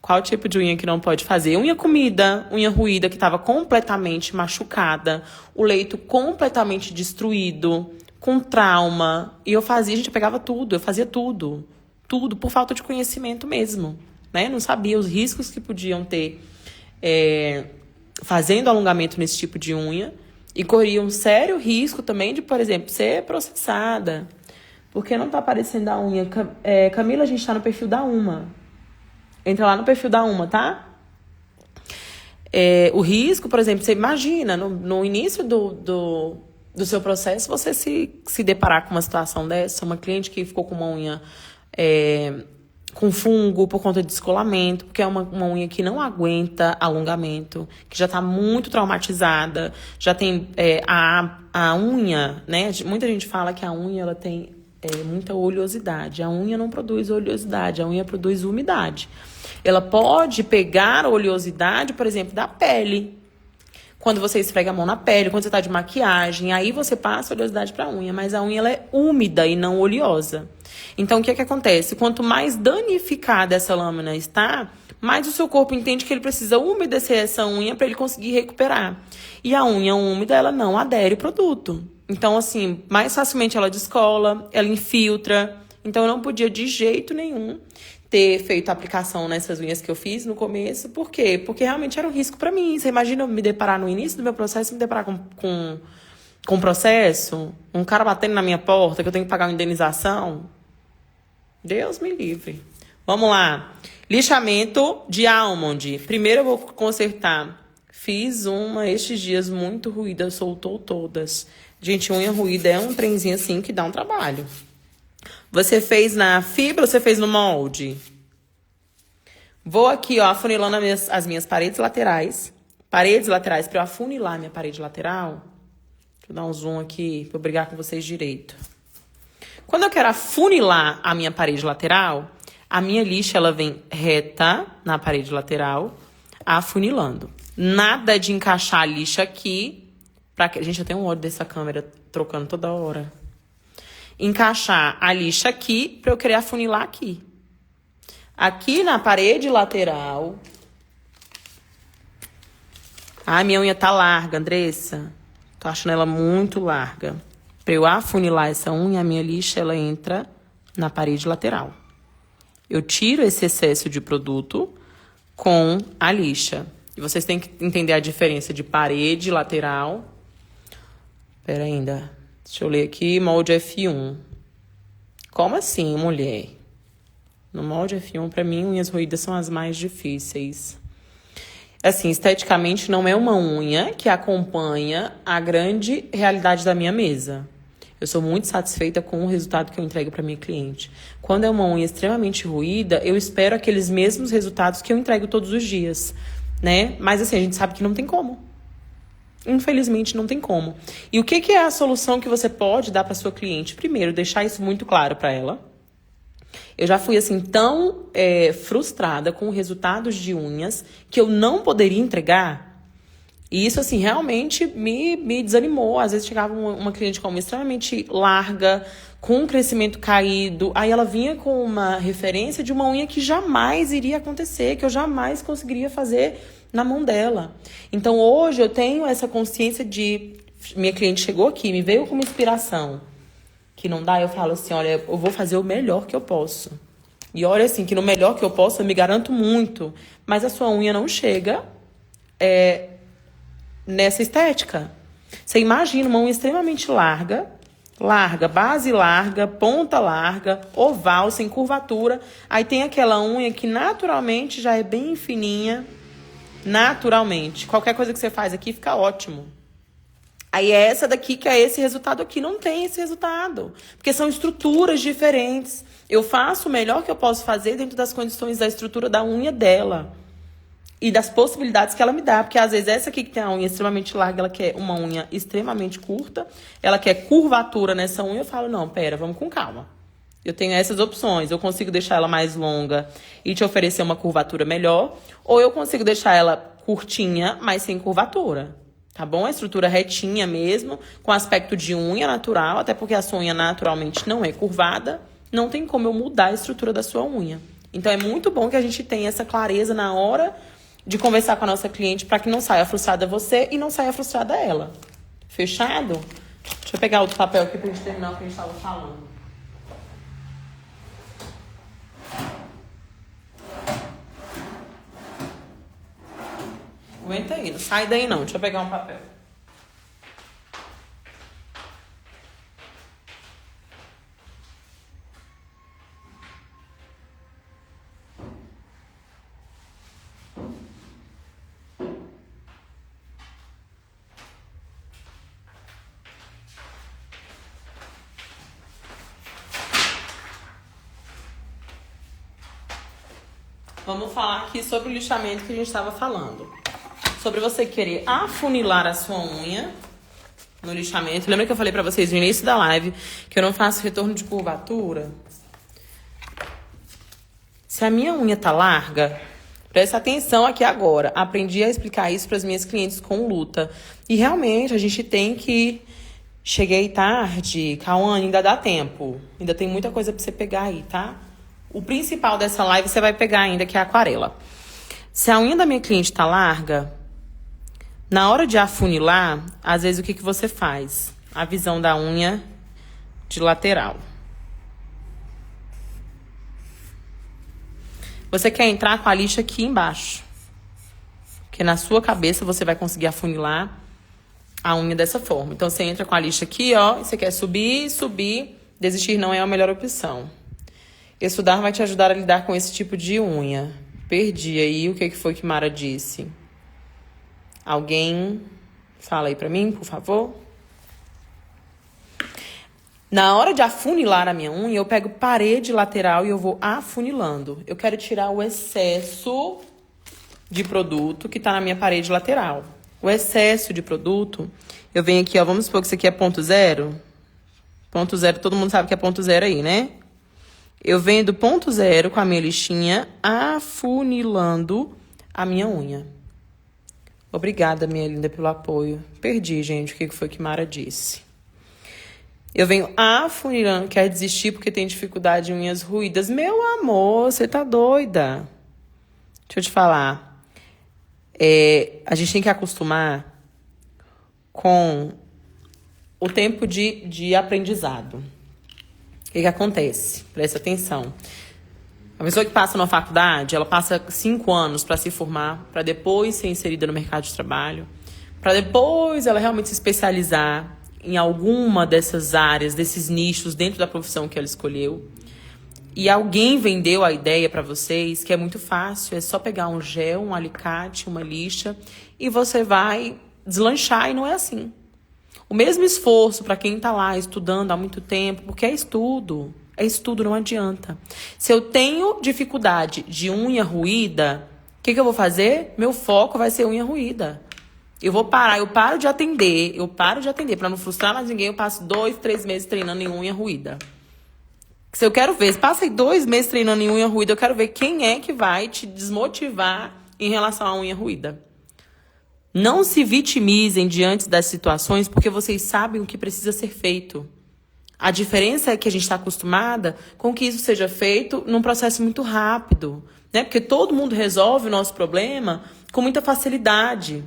S1: Qual tipo de unha que não pode fazer? Unha comida, unha ruída que estava completamente machucada, o leito completamente destruído, com trauma. E eu fazia, gente, eu pegava tudo, eu fazia tudo. Tudo, por falta de conhecimento mesmo. Né? Não sabia os riscos que podiam ter fazendo alongamento nesse tipo de unha. E corria um sério risco também de, por exemplo, ser processada. Porque não tá aparecendo a unha. Camila, a gente tá no perfil da Uma. Entra lá no perfil da Uma, tá? O risco, por exemplo, você imagina, no início do seu processo, você se deparar com uma situação dessa, uma cliente que ficou com uma unha com fungo por conta de descolamento, porque é uma unha que não aguenta alongamento, que já está muito traumatizada, já tem a unha, né? Muita gente fala que a unha ela tem muita oleosidade. A unha não produz oleosidade, a unha produz umidade. Ela pode pegar a oleosidade, por exemplo, da pele. Quando você esfrega a mão na pele, quando você está de maquiagem, aí você passa a oleosidade para a unha, mas a unha ela é úmida e não oleosa. Então, o que acontece? Quanto mais danificada essa lâmina está, mais o seu corpo entende que ele precisa umedecer essa unha para ele conseguir recuperar. E a unha úmida, ela não adere ao produto. Então, assim, mais facilmente ela descola, ela infiltra. Então, eu não podia de jeito nenhum ter feito a aplicação nessas unhas que eu fiz no começo. Por quê? Porque realmente era um risco para mim. Você imagina eu me deparar no início do meu processo, me deparar com um processo, um cara batendo na minha porta, que eu tenho que pagar uma indenização. Deus me livre. Vamos lá. Lixamento de almond. Primeiro eu vou consertar. Fiz uma estes dias muito ruída, soltou todas. Gente, unha ruída é um trenzinho assim que dá um trabalho. Você fez na fibra ou você fez no molde? Vou aqui, ó, afunilando as minhas paredes laterais. Paredes laterais, para eu afunilar minha parede lateral. Deixa eu dar um zoom aqui para eu brigar com vocês direito. Quando eu quero afunilar a minha parede lateral, a minha lixa ela vem reta na parede lateral, afunilando. Nada de encaixar a lixa aqui. Gente, eu tenho um ódio dessa câmera trocando toda hora. Encaixar a lixa aqui para eu querer afunilar aqui. Aqui na parede lateral. Ai, minha unha tá larga, Andressa. Tô achando ela muito larga. Para eu afunilar essa unha, a minha lixa ela entra na parede lateral. Eu tiro esse excesso de produto com a lixa. E vocês têm que entender a diferença de parede lateral. Pera ainda. Deixa eu ler aqui, molde F1. Como assim, mulher? No molde F1, para mim, unhas roídas são as mais difíceis. Assim, esteticamente, não é uma unha que acompanha a grande realidade da minha mesa. Eu sou muito satisfeita com o resultado que eu entrego para minha cliente. Quando é uma unha extremamente ruída, eu espero aqueles mesmos resultados que eu entrego todos os dias, né? Mas assim, a gente sabe que não tem como. Infelizmente, não tem como. E o que é a solução que você pode dar para sua cliente? Primeiro, deixar isso muito claro para ela. Eu já fui assim tão frustrada com resultados de unhas que eu não poderia entregar. E isso assim realmente me desanimou. Às vezes chegava uma cliente com uma extremamente larga, com um crescimento caído. Aí ela vinha com uma referência de uma unha que jamais iria acontecer, que eu jamais conseguiria fazer na mão dela. Então hoje eu tenho essa consciência de... Minha cliente chegou aqui, me veio com uma inspiração que não dá, eu falo assim, olha, eu vou fazer o melhor que eu posso. E olha assim, que no melhor que eu posso, eu me garanto muito. Mas a sua unha não chega nessa estética. Você imagina uma unha extremamente larga, base larga, ponta larga, oval, sem curvatura. Aí tem aquela unha que naturalmente já é bem fininha. Naturalmente. Qualquer coisa que você faz aqui fica ótimo. Aí é essa daqui que é esse resultado aqui. Não tem esse resultado. Porque são estruturas diferentes. Eu faço o melhor que eu posso fazer dentro das condições da estrutura da unha dela. E das possibilidades que ela me dá. Porque às vezes essa aqui que tem a unha extremamente larga, ela quer uma unha extremamente curta. Ela quer curvatura nessa unha. Eu falo, não, pera, vamos com calma. Eu tenho essas opções. Eu consigo deixar ela mais longa e te oferecer uma curvatura melhor. Ou eu consigo deixar ela curtinha, mas sem curvatura. Tá bom? A estrutura retinha mesmo, com aspecto de unha natural, até porque a sua unha naturalmente não é curvada, não tem como eu mudar a estrutura da sua unha. Então, é muito bom que a gente tenha essa clareza na hora de conversar com a nossa cliente para que não saia frustrada você e não saia frustrada ela. Fechado? Deixa eu pegar outro papel aqui pra gente terminar o que a gente estava falando. Aguenta aí, não sai daí não. Deixa eu pegar um papel. Vamos falar aqui sobre o lixamento que a gente estava falando. Sobre você querer afunilar a sua unha no lixamento. Lembra que eu falei pra vocês no início da live que eu não faço retorno de curvatura? Se a minha unha tá larga, presta atenção aqui agora. Aprendi a explicar isso para as minhas clientes com luta. E realmente a gente tem que... Cheguei tarde, Cauane, ainda dá tempo. Ainda tem muita coisa pra você pegar aí, tá? O principal dessa live você vai pegar ainda, que é a aquarela. Se a unha da minha cliente tá larga, na hora de afunilar, às vezes o que você faz? A visão da unha de lateral. Você quer entrar com a lixa aqui embaixo. Porque na sua cabeça você vai conseguir afunilar a unha dessa forma. Então, você entra com a lixa aqui, ó, e você quer subir, subir. Desistir não é a melhor opção. Estudar vai te ajudar a lidar com esse tipo de unha. Perdi aí. O que foi que Mara disse? Alguém fala aí pra mim, por favor. Na hora de afunilar a minha unha, eu pego parede lateral e eu vou afunilando. Eu quero tirar o excesso de produto que tá na minha parede lateral. O excesso de produto, eu venho aqui, ó, vamos supor que isso aqui é ponto zero. Ponto zero, todo mundo sabe que é ponto zero aí, né? Eu venho do ponto zero com a minha lixinha afunilando a minha unha. Obrigada, minha linda, pelo apoio. Perdi, gente, o que foi que Mara disse. Eu venho afunilando, quer desistir porque tem dificuldade em unhas ruídas. Meu amor, você tá doida. Deixa eu te falar. A gente tem que acostumar com o tempo de aprendizado. O que acontece? Presta atenção. A pessoa que passa na faculdade, ela passa 5 anos para se formar, para depois ser inserida no mercado de trabalho, para depois ela realmente se especializar em alguma dessas áreas, desses nichos dentro da profissão que ela escolheu. E alguém vendeu a ideia para vocês que é muito fácil, é só pegar um gel, um alicate, uma lixa e você vai deslanchar, e não é assim. O mesmo esforço para quem está lá estudando há muito tempo, porque é estudo, não adianta. Se eu tenho dificuldade de unha ruída, o que eu vou fazer? Meu foco vai ser unha ruída. Eu vou parar, eu paro de atender para não frustrar mais ninguém, eu passo 2, 3 meses treinando em unha ruída. Se eu quero ver, se passa aí 2 meses treinando em unha ruída, eu quero ver quem é que vai te desmotivar em relação à unha ruída. Não se vitimizem diante das situações, porque vocês sabem o que precisa ser feito. A diferença é que a gente está acostumada com que isso seja feito num processo muito rápido, né? Porque todo mundo resolve o nosso problema com muita facilidade.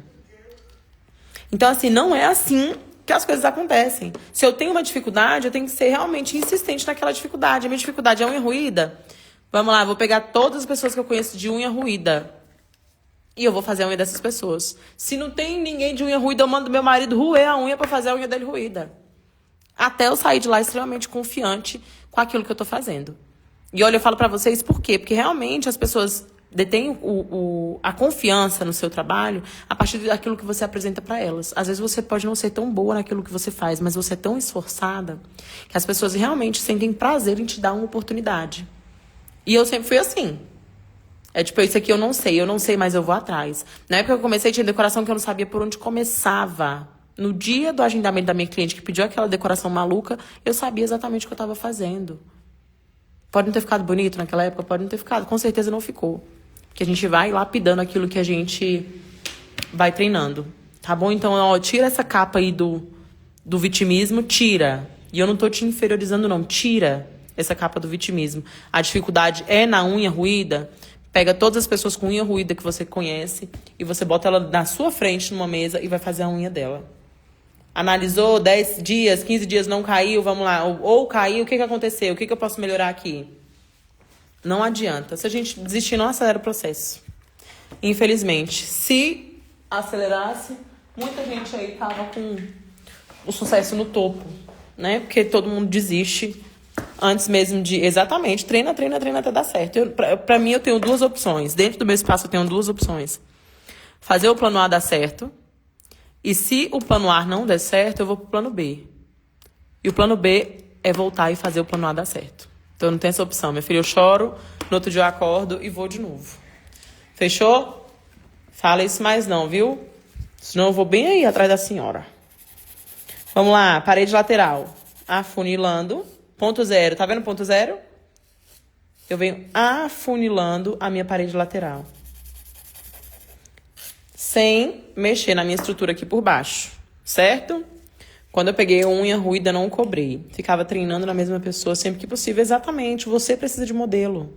S1: Então, assim, não é assim que as coisas acontecem. Se eu tenho uma dificuldade, eu tenho que ser realmente insistente naquela dificuldade. A minha dificuldade é unha ruída? Vamos lá, eu vou pegar todas as pessoas que eu conheço de unha ruída. E eu vou fazer a unha dessas pessoas. Se não tem ninguém de unha ruída, eu mando meu marido roer a unha para fazer a unha dele ruída. Até eu sair de lá extremamente confiante com aquilo que eu tô fazendo. E olha, eu falo para vocês por quê? Porque realmente as pessoas detêm a confiança no seu trabalho a partir daquilo que você apresenta para elas. Às vezes você pode não ser tão boa naquilo que você faz, mas você é tão esforçada que as pessoas realmente sentem prazer em te dar uma oportunidade. E eu sempre fui assim. É tipo, isso aqui eu não sei, mas eu vou atrás. Na época que eu comecei, tinha decoração que eu não sabia por onde começava. No dia do agendamento da minha cliente que pediu aquela decoração maluca, eu sabia exatamente o que eu estava fazendo. Pode não ter ficado bonito naquela época? Pode não ter ficado. Com certeza não ficou. Porque a gente vai lapidando aquilo que a gente vai treinando. Tá bom? Então, ó, tira essa capa aí do vitimismo, tira. E eu não tô te inferiorizando, não. Tira. essa capa do vitimismo. A dificuldade é na unha ruída. Pega todas as pessoas com unha ruída que você conhece e você bota ela na sua frente numa mesa e vai fazer a unha dela. Analisou 10 dias, 15 dias, não caiu, vamos lá. Ou caiu, o que aconteceu? O que eu posso melhorar aqui? Não adianta. Se a gente desistir, não acelera o processo. Infelizmente. Se acelerasse, muita gente aí tava com o sucesso no topo, né? Porque todo mundo desiste antes mesmo de... Exatamente. Treina até dar certo. Pra mim, eu tenho duas opções. Dentro do meu espaço, eu tenho duas opções. Fazer o plano A dar certo. E se o plano A não der certo, eu vou pro plano B. E o plano B é voltar e fazer o plano A dar certo. Então, não tem essa opção. Minha filha, eu choro, no outro dia eu acordo e vou de novo. Fechou? Fala isso mais não, viu? Senão eu vou bem aí atrás da senhora. Vamos lá, parede lateral. Afunilando. Ponto zero. Tá vendo ponto zero? Eu venho afunilando a minha parede lateral. Sem mexer na minha estrutura aqui por baixo. Certo? Quando eu peguei a unha ruída, não cobrei. Ficava treinando na mesma pessoa sempre que possível. Exatamente. Você precisa de modelo.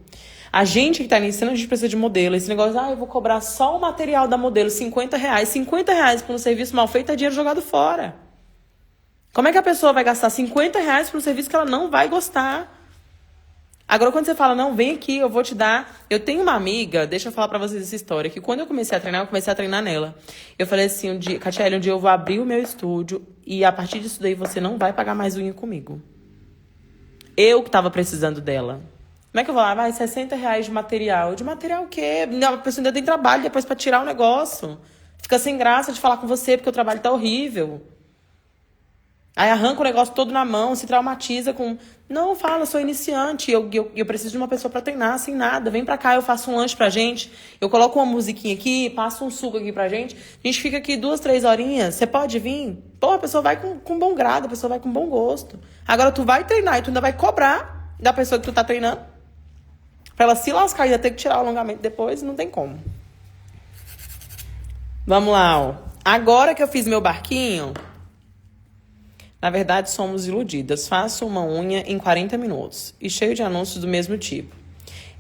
S1: A gente que tá iniciando, a gente precisa de modelo. Esse negócio, eu vou cobrar só o material da modelo, R$50. R$50 por um serviço mal feito é dinheiro jogado fora. Como é que a pessoa vai gastar R$50 por um serviço que ela não vai gostar? Agora, quando você fala, não, vem aqui, eu vou te dar... Eu tenho uma amiga, deixa eu falar pra vocês essa história, que quando eu comecei a treinar nela. Eu falei assim, Catiele, um dia eu vou abrir o meu estúdio e a partir disso daí você não vai pagar mais unha comigo. Eu que tava precisando dela. Como é que eu vou lá? Vai, R$60 de material. De material o quê? A pessoa ainda tem trabalho depois pra tirar o negócio. Fica sem graça de falar com você porque o trabalho tá horrível. Aí arranca o negócio todo na mão, se traumatiza com... Não, fala, eu sou iniciante, eu preciso de uma pessoa pra treinar, sem nada. Vem pra cá, eu faço um lanche pra gente, eu coloco uma musiquinha aqui, passo um suco aqui pra gente. A gente fica aqui 2, 3 horinhas, você pode vir? Pô, a pessoa vai com bom grado, a pessoa vai com bom gosto. Agora tu vai treinar e tu ainda vai cobrar da pessoa que tu tá treinando. Pra ela se lascar e ainda ter que tirar o alongamento depois, não tem como. Vamos lá, ó. Agora que eu fiz meu barquinho... Na verdade, somos iludidas. Faço uma unha em 40 minutos. E cheio de anúncios do mesmo tipo.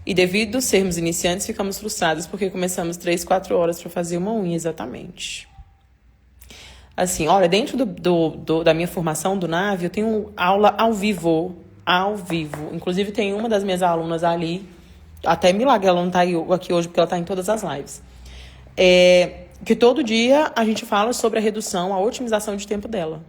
S1: E devido a sermos iniciantes, ficamos frustrados porque começamos 3, 4 horas para fazer uma unha exatamente. Assim, olha, dentro da minha formação do NAVE, eu tenho aula ao vivo. Ao vivo. Inclusive, tem uma das minhas alunas ali. Até milagre, ela não tá aqui hoje porque ela tá em todas as lives. Que todo dia a gente fala sobre a redução, a otimização de tempo dela.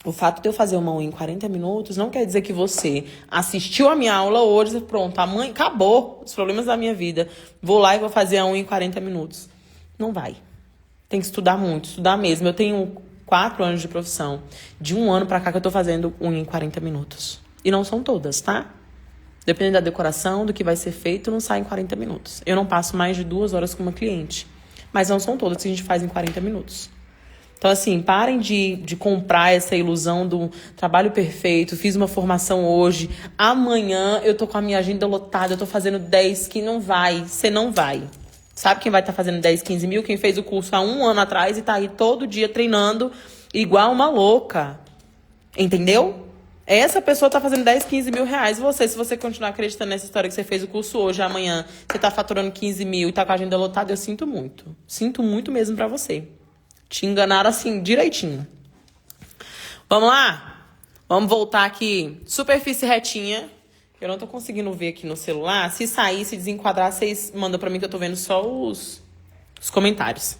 S1: O fato de eu fazer uma unha em 40 minutos não quer dizer que você assistiu a minha aula hoje e pronto, amanhã acabou os problemas da minha vida. Vou lá e vou fazer a unha em 40 minutos. Não vai. Tem que estudar muito, estudar mesmo. Eu tenho 4 anos de profissão. De 1 ano pra cá que eu tô fazendo unha em 40 minutos. E não são todas, tá? Dependendo da decoração, do que vai ser feito, não sai em 40 minutos. Eu não passo mais de 2 horas com uma cliente. Mas não são todas que a gente faz em 40 minutos. Então, assim, parem de comprar essa ilusão do trabalho perfeito. Fiz uma formação hoje. Amanhã eu tô com a minha agenda lotada. Eu tô fazendo 10 que não vai. Você não vai. Sabe quem vai estar fazendo 10, 15 mil? Quem fez o curso há 1 ano atrás e tá aí todo dia treinando igual uma louca. Entendeu? Essa pessoa tá fazendo 10, 15 mil reais. Você, se você continuar acreditando nessa história que você fez o curso hoje, amanhã, você tá faturando 15 mil e tá com a agenda lotada, eu sinto muito. Sinto muito mesmo pra você. Te enganaram assim, direitinho. Vamos lá? Vamos voltar aqui. Superfície retinha. Eu não tô conseguindo ver aqui no celular. Se sair, se desenquadrar, vocês mandam pra mim que eu tô vendo só os comentários.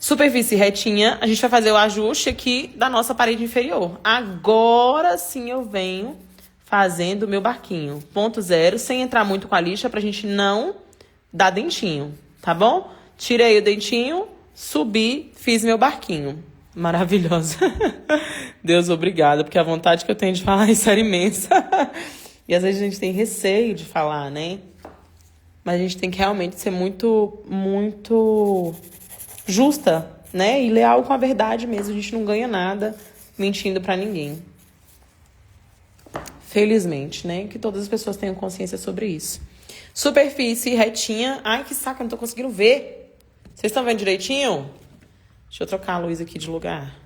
S1: Superfície retinha. A gente vai fazer o ajuste aqui da nossa parede inferior. Agora sim eu venho fazendo o meu barquinho. Ponto zero, sem entrar muito com a lixa pra gente não dar dentinho, tá bom? Tirei o dentinho. Subi, fiz meu barquinho. Maravilhosa. Deus, obrigada, porque a vontade que eu tenho de falar isso era imensa. E às vezes a gente tem receio de falar, né? Mas a gente tem que realmente ser muito, muito justa, né? E leal com a verdade mesmo. A gente não ganha nada mentindo pra ninguém. Felizmente, né? Que todas as pessoas tenham consciência sobre isso. Superfície retinha. Ai, que saco, eu não tô conseguindo ver. Vocês estão vendo direitinho? Deixa eu trocar a luz aqui de lugar.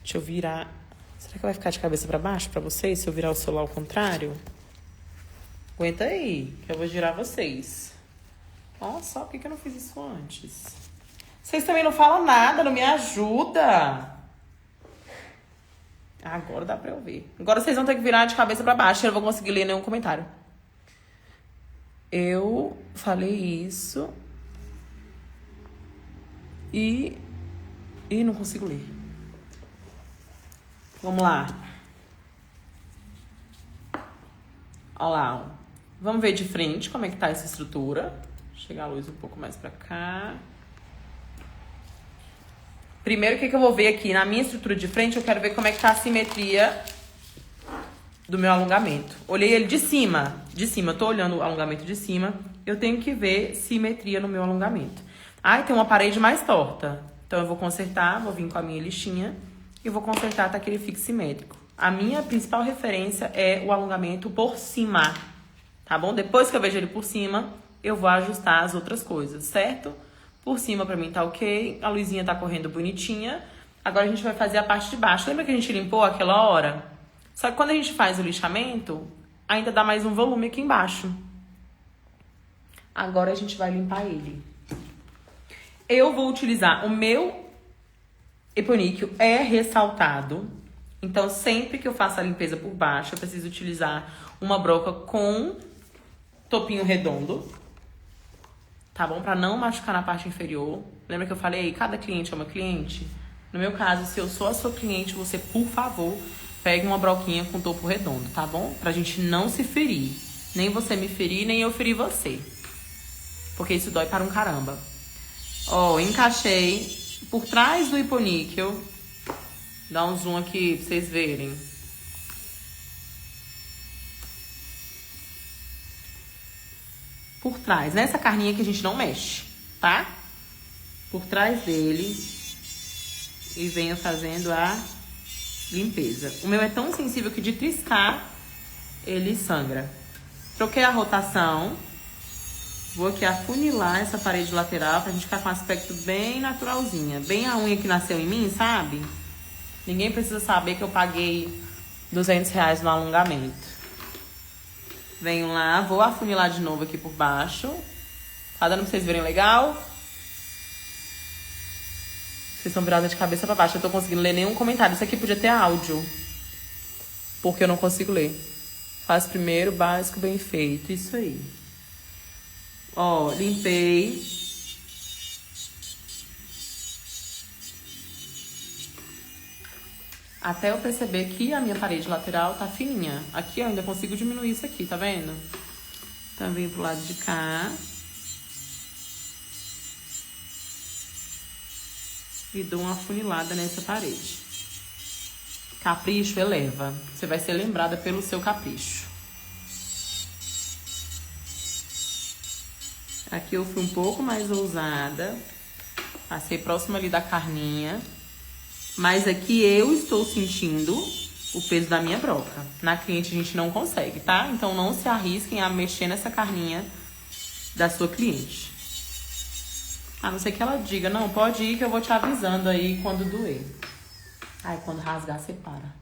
S1: Deixa eu virar Será que vai ficar de cabeça pra baixo pra vocês se eu virar o celular ao contrário? Aguenta aí, que eu vou girar vocês. Nossa, por que eu não fiz isso antes? Vocês também não falam nada, não me ajuda. Agora dá pra eu ver. Agora vocês vão ter que virar de cabeça pra baixo. Eu não vou conseguir ler nenhum comentário. Eu falei isso. E não consigo ler. Vamos lá. Olha lá, ó. Vamos ver de frente como é que tá essa estrutura. Chegar a luz um pouco mais pra cá. Primeiro, o que eu vou ver aqui? Na minha estrutura de frente, eu quero ver como é que tá a simetria do meu alongamento. Olhei ele de cima. De cima, eu tô olhando o alongamento de cima. Eu tenho que ver simetria no meu alongamento. Ai, tem uma parede mais torta. Então, eu vou consertar, vou vir com a minha lixinha e vou consertar até que ele fique simétrico. A minha principal referência é o alongamento por cima, tá bom? Depois que eu vejo ele por cima, eu vou ajustar as outras coisas, certo? Por cima pra mim tá ok, a luzinha tá correndo bonitinha. Agora a gente vai fazer a parte de baixo. Lembra que a gente limpou aquela hora? Só que quando a gente faz o lixamento, ainda dá mais um volume aqui embaixo. Agora a gente vai limpar ele. Eu vou utilizar o meu eponíqueo ressaltado. Então, sempre que eu faço a limpeza por baixo, eu preciso utilizar uma broca com topinho redondo. Tá bom? Pra não machucar na parte inferior. Lembra que eu falei, cada cliente é uma cliente? No meu caso, se eu sou a sua cliente, você, por favor, pegue uma broquinha com topo redondo, tá bom? Pra gente não se ferir. Nem você me ferir, nem eu ferir você. Porque isso dói para um caramba. Ó, encaixei por trás do hiponíquel. Dá um zoom aqui pra vocês verem. Por trás, nessa carninha que a gente não mexe, tá? Por trás dele. E venho fazendo a limpeza. O meu é tão sensível que de triscar, ele sangra. Troquei a rotação. Vou aqui afunilar essa parede lateral pra gente ficar com um aspecto bem naturalzinha. Bem a unha que nasceu em mim, sabe? Ninguém precisa saber que eu paguei R$200 no alongamento. Venho lá, vou afunilar de novo aqui por baixo. Tá dando pra vocês verem legal? Vocês estão viradas de cabeça pra baixo. Eu tô conseguindo ler nenhum comentário. Isso aqui podia ter áudio. Porque eu não consigo ler. Faz primeiro, básico, bem feito. Isso aí. Ó, limpei. Até eu perceber que a minha parede lateral tá fininha. Aqui eu ainda consigo diminuir isso aqui, tá vendo? Então, venho pro lado de cá. E dou uma afunilada nessa parede. Capricho eleva. Você vai ser lembrada pelo seu capricho. Aqui eu fui um pouco mais ousada. Passei próximo ali da carninha. Mas aqui eu estou sentindo o peso da minha broca. Na cliente a gente não consegue, tá? Então não se arrisquem a mexer nessa carninha da sua cliente. A não ser que ela diga, não, pode ir que eu vou te avisando aí quando doer. Ai, quando rasgar, separa.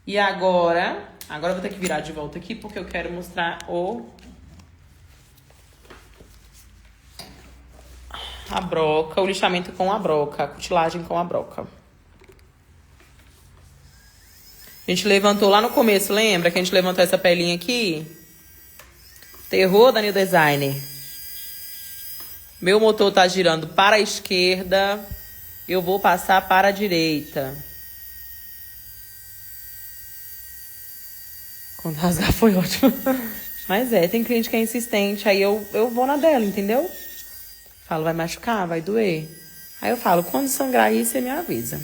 S1: E agora eu vou ter que virar de volta aqui porque eu quero mostrar a broca, o lixamento com a broca, a cutilagem com a broca. A gente levantou lá no começo, lembra que a gente levantou essa pelinha aqui? Terror da New Designer. Meu motor tá girando para a esquerda, eu vou passar para a direita. Quando rasgar foi ótimo. Mas tem cliente que é insistente, aí eu vou na dela, entendeu? Falo, vai machucar, vai doer. Aí eu falo, quando sangrar aí, você me avisa.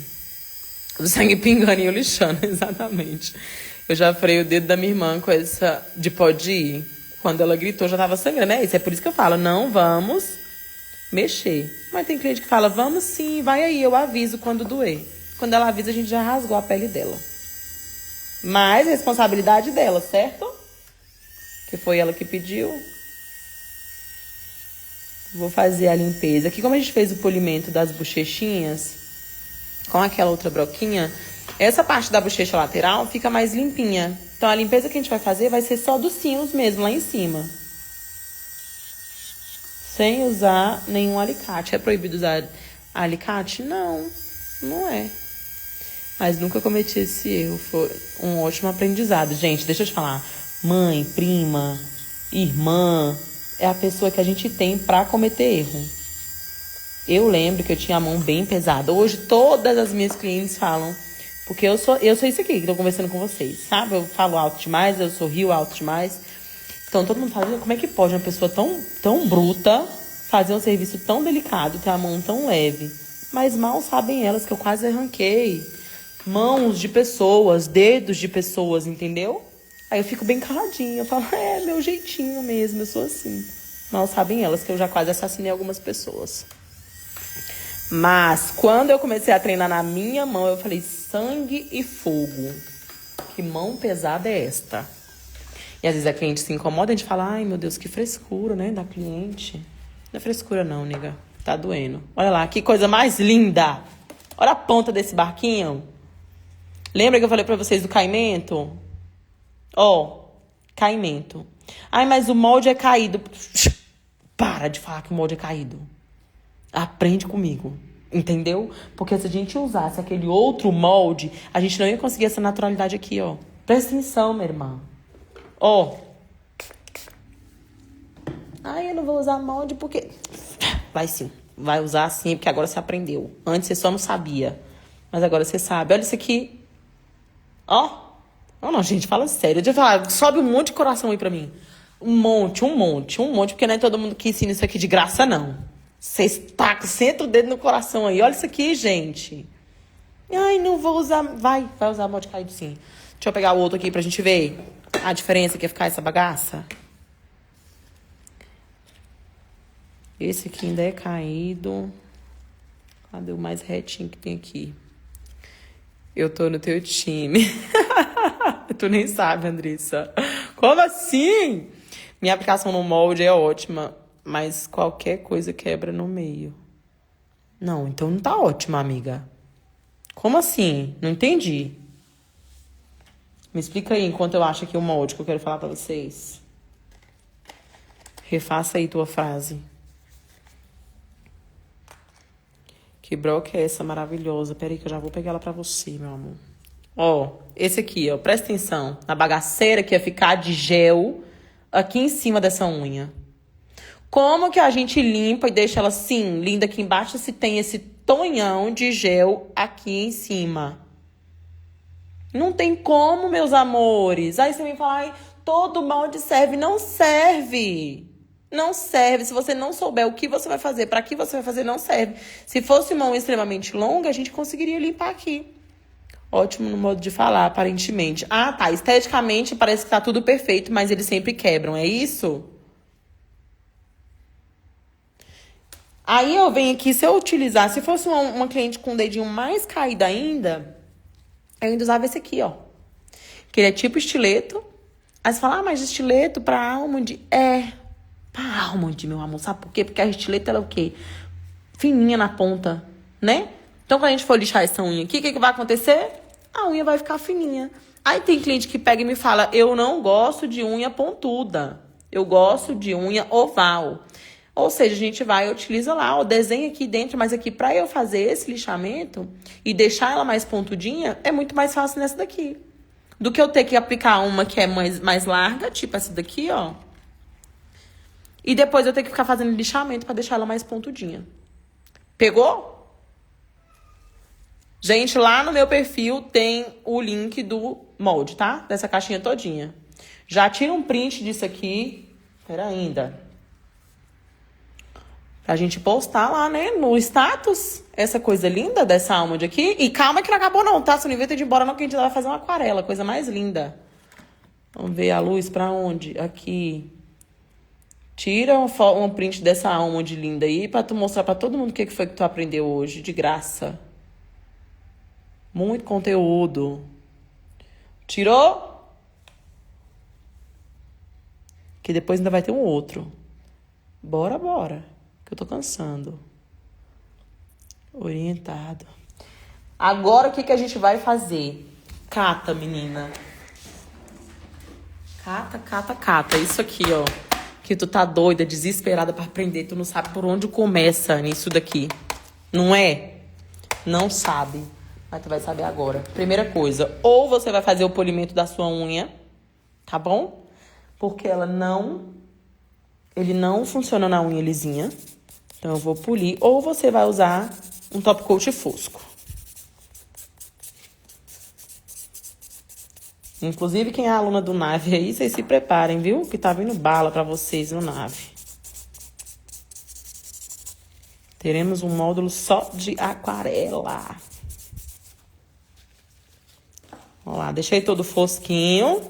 S1: O sangue pingando e eu lixando, exatamente. Eu já freio o dedo da minha irmã com essa de pode ir. Quando ela gritou, já tava sangrando. É isso, é por isso que eu falo, não vamos mexer. Mas tem cliente que fala, vamos sim, vai aí, eu aviso quando doer. Quando ela avisa, a gente já rasgou a pele dela. Mas responsabilidade dela, certo? Que foi ela que pediu. Vou fazer a limpeza. Aqui, como a gente fez o polimento das bochechinhas com aquela outra broquinha, Essa parte da bochecha lateral fica mais limpinha. Então, a limpeza que a gente vai fazer vai ser só dos cílios mesmo, lá em cima. Sem usar nenhum alicate. É proibido usar alicate? Não, não é. Mas nunca cometi esse erro. Foi um ótimo aprendizado. Gente, deixa eu te falar. Mãe, prima, irmã, é a pessoa que a gente tem pra cometer erro. Eu lembro que eu tinha a mão bem pesada. Hoje, todas as minhas clientes falam... Porque eu sou isso aqui que tô conversando com vocês, sabe? Eu falo alto demais, eu sorrio alto demais. Então, todo mundo fala, como é que pode uma pessoa tão bruta fazer um serviço tão delicado, ter a mão tão leve? Mas mal sabem elas que eu quase arranquei mãos de pessoas, dedos de pessoas, entendeu? Aí eu fico bem caladinha, eu falo, meu jeitinho mesmo, eu sou assim. Mal sabem elas que eu já quase assassinei algumas pessoas. Mas, quando eu comecei a treinar na minha mão, eu falei, sangue e fogo. Que mão pesada é esta? E às vezes a cliente se incomoda, a gente fala, ai meu Deus, que frescura, né, da cliente. Não é frescura não, nega. Tá doendo. Olha lá, que coisa mais linda. Olha a ponta desse barquinho. Lembra que eu falei pra vocês do caimento? Ó, caimento. Ai, mas o molde é caído. Para de falar que o molde é caído. Aprende comigo, entendeu? Porque se a gente usasse aquele outro molde, a gente não ia conseguir essa naturalidade aqui, ó. Presta atenção, minha irmã. Ó. Ai, eu não vou usar molde porque... Vai sim, vai usar sim, porque agora você aprendeu. Antes você só não sabia, mas agora você sabe. Olha isso aqui. Ó. Não, gente, fala sério. Deixa eu falar, sobe um monte de coração aí pra mim. Um monte, porque não é todo mundo que ensina isso aqui de graça, não. Você estaca, senta o dedo no coração aí. Olha isso aqui, gente. Ai, não vou usar. Vai usar molde caído sim. Deixa eu pegar o outro aqui pra gente ver a diferença que ia ficar essa bagaça. Esse aqui ainda é caído. Cadê o mais retinho que tem aqui? Eu tô no teu time. Tu nem sabe, Andressa. Como assim? Minha aplicação no molde é ótima. Mas qualquer coisa quebra no meio. Não, então não tá ótima, amiga. Como assim? Não entendi. Me explica aí, enquanto eu acho aqui o molde que eu quero falar pra vocês. Refaça aí tua frase. Que broca é essa maravilhosa? Peraí que eu já vou pegar ela pra você, meu amor. Ó, esse aqui, ó. Presta atenção. Na bagaceira que ia ficar de gel aqui em cima dessa unha. Como que a gente limpa e deixa ela assim, linda aqui embaixo, se tem esse tonhão de gel aqui em cima? Não tem como, meus amores. Aí você me fala, ai, todo molde serve. Não serve. Não serve. Se você não souber o que você vai fazer, para que você vai fazer, não serve. Se fosse uma unha extremamente longa, a gente conseguiria limpar aqui. Ótimo no modo de falar, aparentemente. Ah, tá. Esteticamente parece que tá tudo perfeito, mas eles sempre quebram. É isso? Aí eu venho aqui, se eu utilizar, se fosse uma cliente com o dedinho mais caído ainda, eu ainda usava esse aqui, ó. Que ele é tipo estileto. Aí você fala, mas estileto pra almond? Pra almond, meu amor. Sabe por quê? Porque a estileto, ela é o quê? Fininha na ponta, né? Então, quando a gente for lixar essa unha aqui, o que vai acontecer? A unha vai ficar fininha. Aí tem cliente que pega e me fala, eu não gosto de unha pontuda. Eu gosto de unha oval. Ou seja, a gente vai e utiliza lá, ó, desenha aqui dentro, mas aqui pra eu fazer esse lixamento e deixar ela mais pontudinha, é muito mais fácil nessa daqui. Do que eu ter que aplicar uma que é mais larga, tipo essa daqui, ó. E depois eu ter que ficar fazendo lixamento pra deixar ela mais pontudinha. Pegou? Gente, lá no meu perfil tem o link do molde, tá? Dessa caixinha todinha. Já tira um print disso aqui. Pera ainda. Pra gente postar lá, né, no status, essa coisa linda dessa almond aqui. E calma que não acabou não, tá? Você não inventa de ir embora não, que a gente vai fazer uma aquarela, coisa mais linda. Vamos ver a luz pra onde? Aqui. Tira um print dessa almond linda aí pra tu mostrar pra todo mundo o que foi que tu aprendeu hoje, de graça. Muito conteúdo. Tirou? Que depois ainda vai ter um outro. Bora. Que eu tô cansando. Orientado. Agora, o que a gente vai fazer? Cata, menina. Cata. Isso aqui, ó. Que tu tá doida, desesperada pra aprender. Tu não sabe por onde começa nisso daqui. Não é? Não sabe. Mas tu vai saber agora. Primeira coisa. Ou você vai fazer o polimento da sua unha. Tá bom? Porque ele não funciona na unha lisinha. Então, eu vou polir. Ou você vai usar um top coat fosco. Inclusive, quem é aluna do Nave aí, vocês se preparem, viu? Que tá vindo bala pra vocês no Nave. Teremos um módulo só de aquarela. Olha lá, deixei todo fosquinho.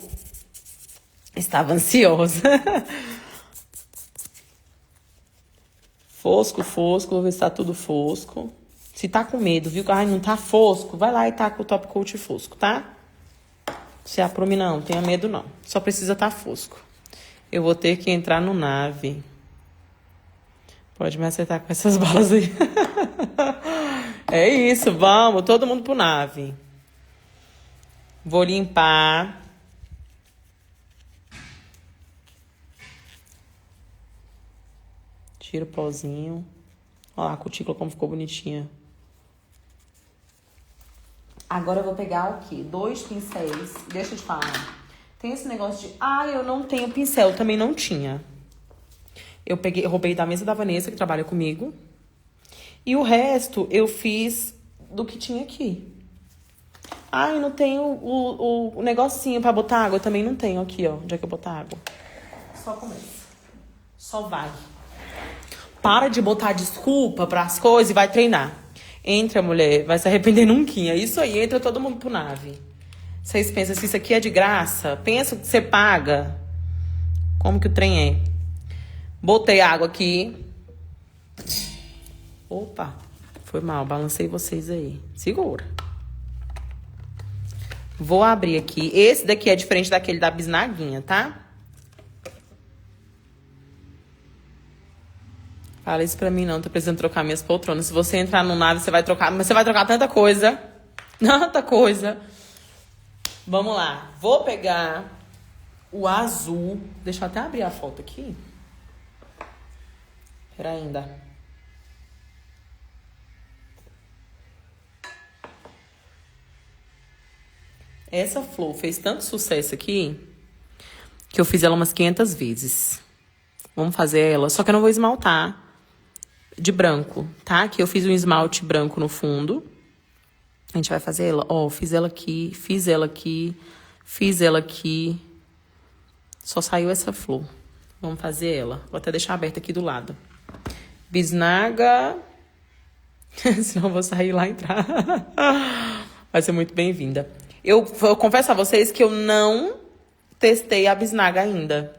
S1: Estava ansiosa. Fosco. Vou ver se tá tudo fosco. Se tá com medo, viu? Ai, não tá fosco, vai lá e tá com o top coat fosco, tá? Se aprume não, tenha medo não. Só precisa tá fosco. Eu vou ter que entrar no Nave. Pode me acertar com essas balas aí. É isso, vamos, todo mundo pro Nave. Vou limpar. Tira o pozinho. Olha lá a cutícula como ficou bonitinha. Agora eu vou pegar o quê? 2 pincéis. Deixa eu te falar. Tem esse negócio de... eu não tenho pincel. Também não tinha. Eu roubei da mesa da Vanessa, que trabalha comigo. E o resto eu fiz do que tinha aqui. Não tenho o negocinho pra botar água. Eu também não tenho aqui, ó. Onde é que eu botar água? Só começa. Só vai. Para de botar desculpa pras coisas e vai treinar. Entra, mulher, vai se arrepender nunca. Isso aí, entra todo mundo pro Nave. Vocês pensam se isso aqui é de graça? Pensa que você paga. Como que o trem é? Botei água aqui. Opa, foi mal, balancei vocês aí. Segura. Vou abrir aqui. Esse daqui é diferente daquele da bisnaguinha, tá? Fala isso pra mim não, tô precisando trocar minhas poltronas. Se você entrar no Nave, você vai trocar... Mas você vai trocar tanta coisa. Tanta coisa. Vamos lá. Vou pegar o azul. Deixa eu até abrir a foto aqui. Pera ainda. Essa flor fez tanto sucesso aqui que eu fiz ela umas 500 vezes. Vamos fazer ela. Só que eu não vou esmaltar de branco, tá? Que eu fiz um esmalte branco no fundo. A gente vai fazer ela. Ó, fiz ela aqui, fiz ela aqui, fiz ela aqui. Só saiu essa flor. Vamos fazer ela. Vou até deixar aberta aqui do lado. Bisnaga. Senão eu vou sair lá e entrar. Vai ser muito bem-vinda. Eu confesso a vocês que eu não testei a bisnaga ainda.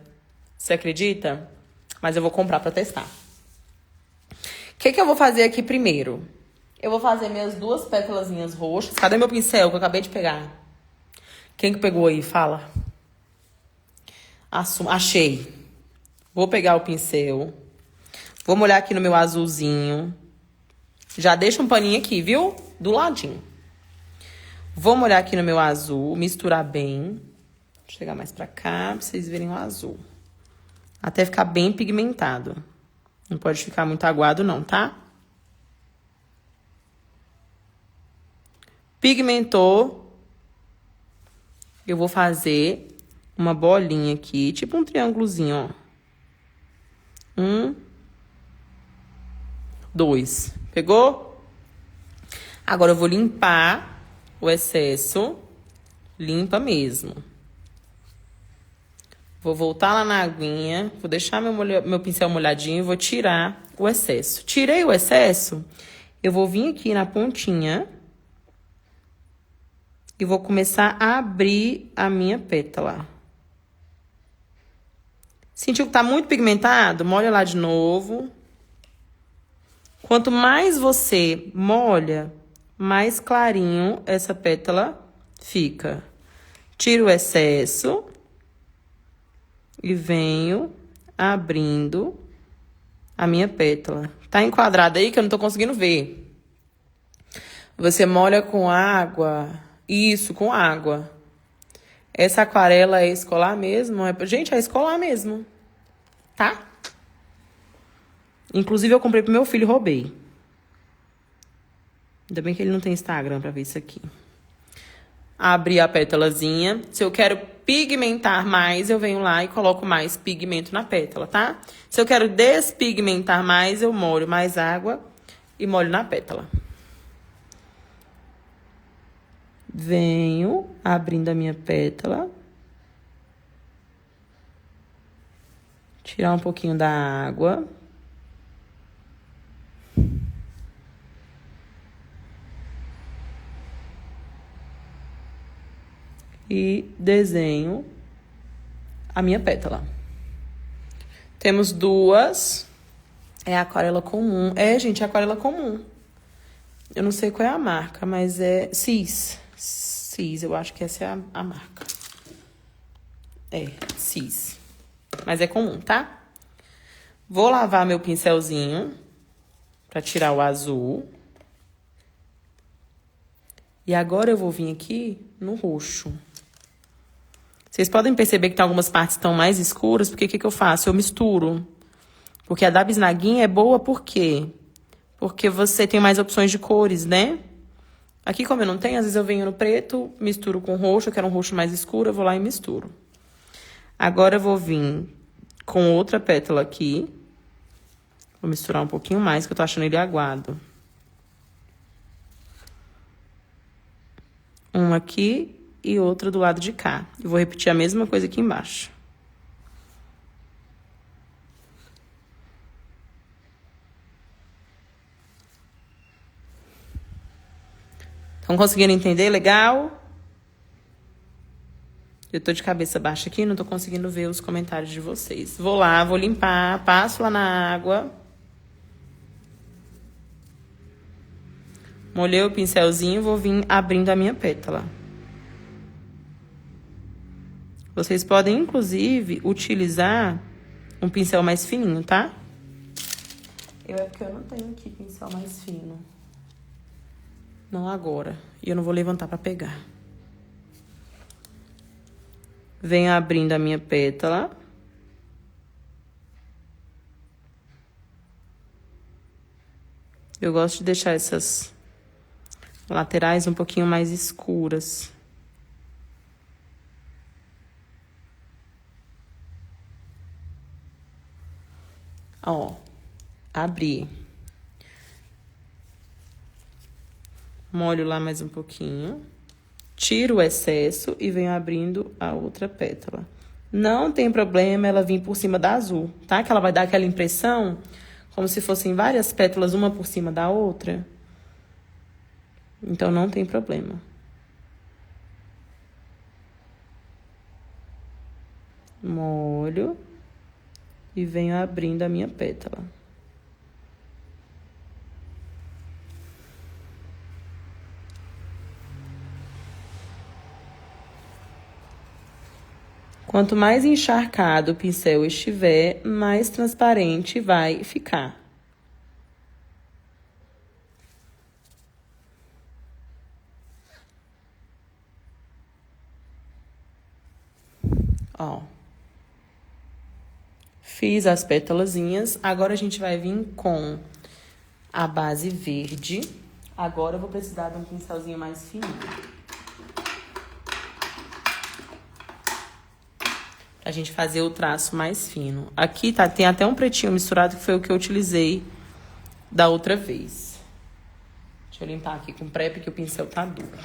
S1: Você acredita? Mas eu vou comprar pra testar. O que eu vou fazer aqui primeiro? Eu vou fazer minhas 2 pétalazinhas roxas. Cadê meu pincel que eu acabei de pegar? Quem que pegou aí? Fala. Achei. Vou pegar o pincel. Vou molhar aqui no meu azulzinho. Já deixa um paninho aqui, viu? Do ladinho. Vou molhar aqui no meu azul. Misturar bem. Vou chegar mais pra cá pra vocês verem o azul. Até ficar bem pigmentado. Não pode ficar muito aguado não, tá? Pigmentou. Eu vou fazer uma bolinha aqui, tipo um triângulozinho, ó. 1, 2. Pegou? Agora eu vou limpar o excesso. Limpa mesmo. Vou voltar lá na aguinha, vou deixar meu pincel molhadinho e vou tirar o excesso. Tirei o excesso, eu vou vir aqui na pontinha e vou começar a abrir a minha pétala. Sentiu que tá muito pigmentado? Molha lá de novo. Quanto mais você molha, mais clarinho essa pétala fica. Tiro o excesso. E venho abrindo a minha pétala. Tá enquadrada aí que eu não tô conseguindo ver. Você molha com água. Isso, com água. Essa aquarela é escolar mesmo? Gente, é escolar mesmo. Tá? Inclusive, eu comprei pro meu filho e roubei. Ainda bem que ele não tem Instagram pra ver isso aqui. Abri a pétalazinha. Se eu quero pigmentar mais, eu venho lá e coloco mais pigmento na pétala, tá? Se eu quero despigmentar mais, eu molho mais água e molho na pétala. Venho abrindo a minha pétala. Tirar um pouquinho da água. E desenho a minha pétala. Temos duas. É a aquarela comum. Gente, é aquarela comum. Eu não sei qual é a marca, mas é Cis. Cis, eu acho que essa é a marca. Cis. Mas é comum, tá? Vou lavar meu pincelzinho pra tirar o azul. E agora eu vou vir aqui no roxo. Vocês podem perceber que tem algumas partes que estão mais escuras, porque o que eu faço? Eu misturo. Porque a da bisnaguinha é boa por quê? Porque você tem mais opções de cores, né? Aqui, como eu não tenho, às vezes eu venho no preto, misturo com roxo, eu quero um roxo mais escuro, eu vou lá e misturo. Agora eu vou vir com outra pétala aqui. Vou misturar um pouquinho mais, que eu tô achando ele aguado. Um aqui e outro do lado de cá. Eu vou repetir a mesma coisa aqui embaixo. Estão conseguindo entender? Legal? Eu tô de cabeça baixa aqui, não tô conseguindo ver os comentários de vocês. Vou lá, vou limpar, passo lá na água. Molhei o pincelzinho, vou vir abrindo a minha pétala. Vocês podem, inclusive, utilizar um pincel mais fininho, tá? Porque eu não tenho aqui pincel mais fino. Não agora. E eu não vou levantar pra pegar. Venho abrindo a minha pétala. Eu gosto de deixar essas laterais um pouquinho mais escuras. Ó, abri. Molho lá mais um pouquinho. Tiro o excesso e venho abrindo a outra pétala. Não tem problema ela vir por cima da azul, tá? Que ela vai dar aquela impressão como se fossem várias pétalas, uma por cima da outra. Então, não tem problema. Molho e venho abrindo a minha pétala. Quanto mais encharcado o pincel estiver, mais transparente vai ficar. Ó. Fiz as pétalazinhas. Agora a gente vai vir com a base verde. Agora eu vou precisar de um pincelzinho mais fininho. A gente fazer o traço mais fino. Aqui tem até um pretinho misturado, que foi o que eu utilizei da outra vez. Deixa eu limpar aqui com pré, porque o pincel tá duro.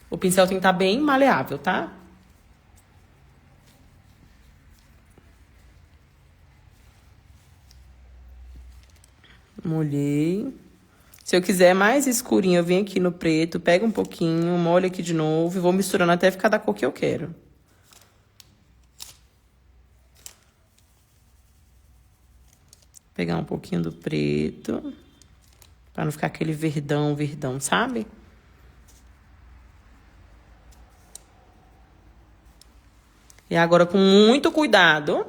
S1: O pincel tem que estar bem maleável, tá? Molhei. Se eu quiser mais escurinho, eu venho aqui no preto, pego um pouquinho, molho aqui de novo e vou misturando até ficar da cor que eu quero. Pegar um pouquinho do preto, pra não ficar aquele verdão, sabe? E agora, com muito cuidado,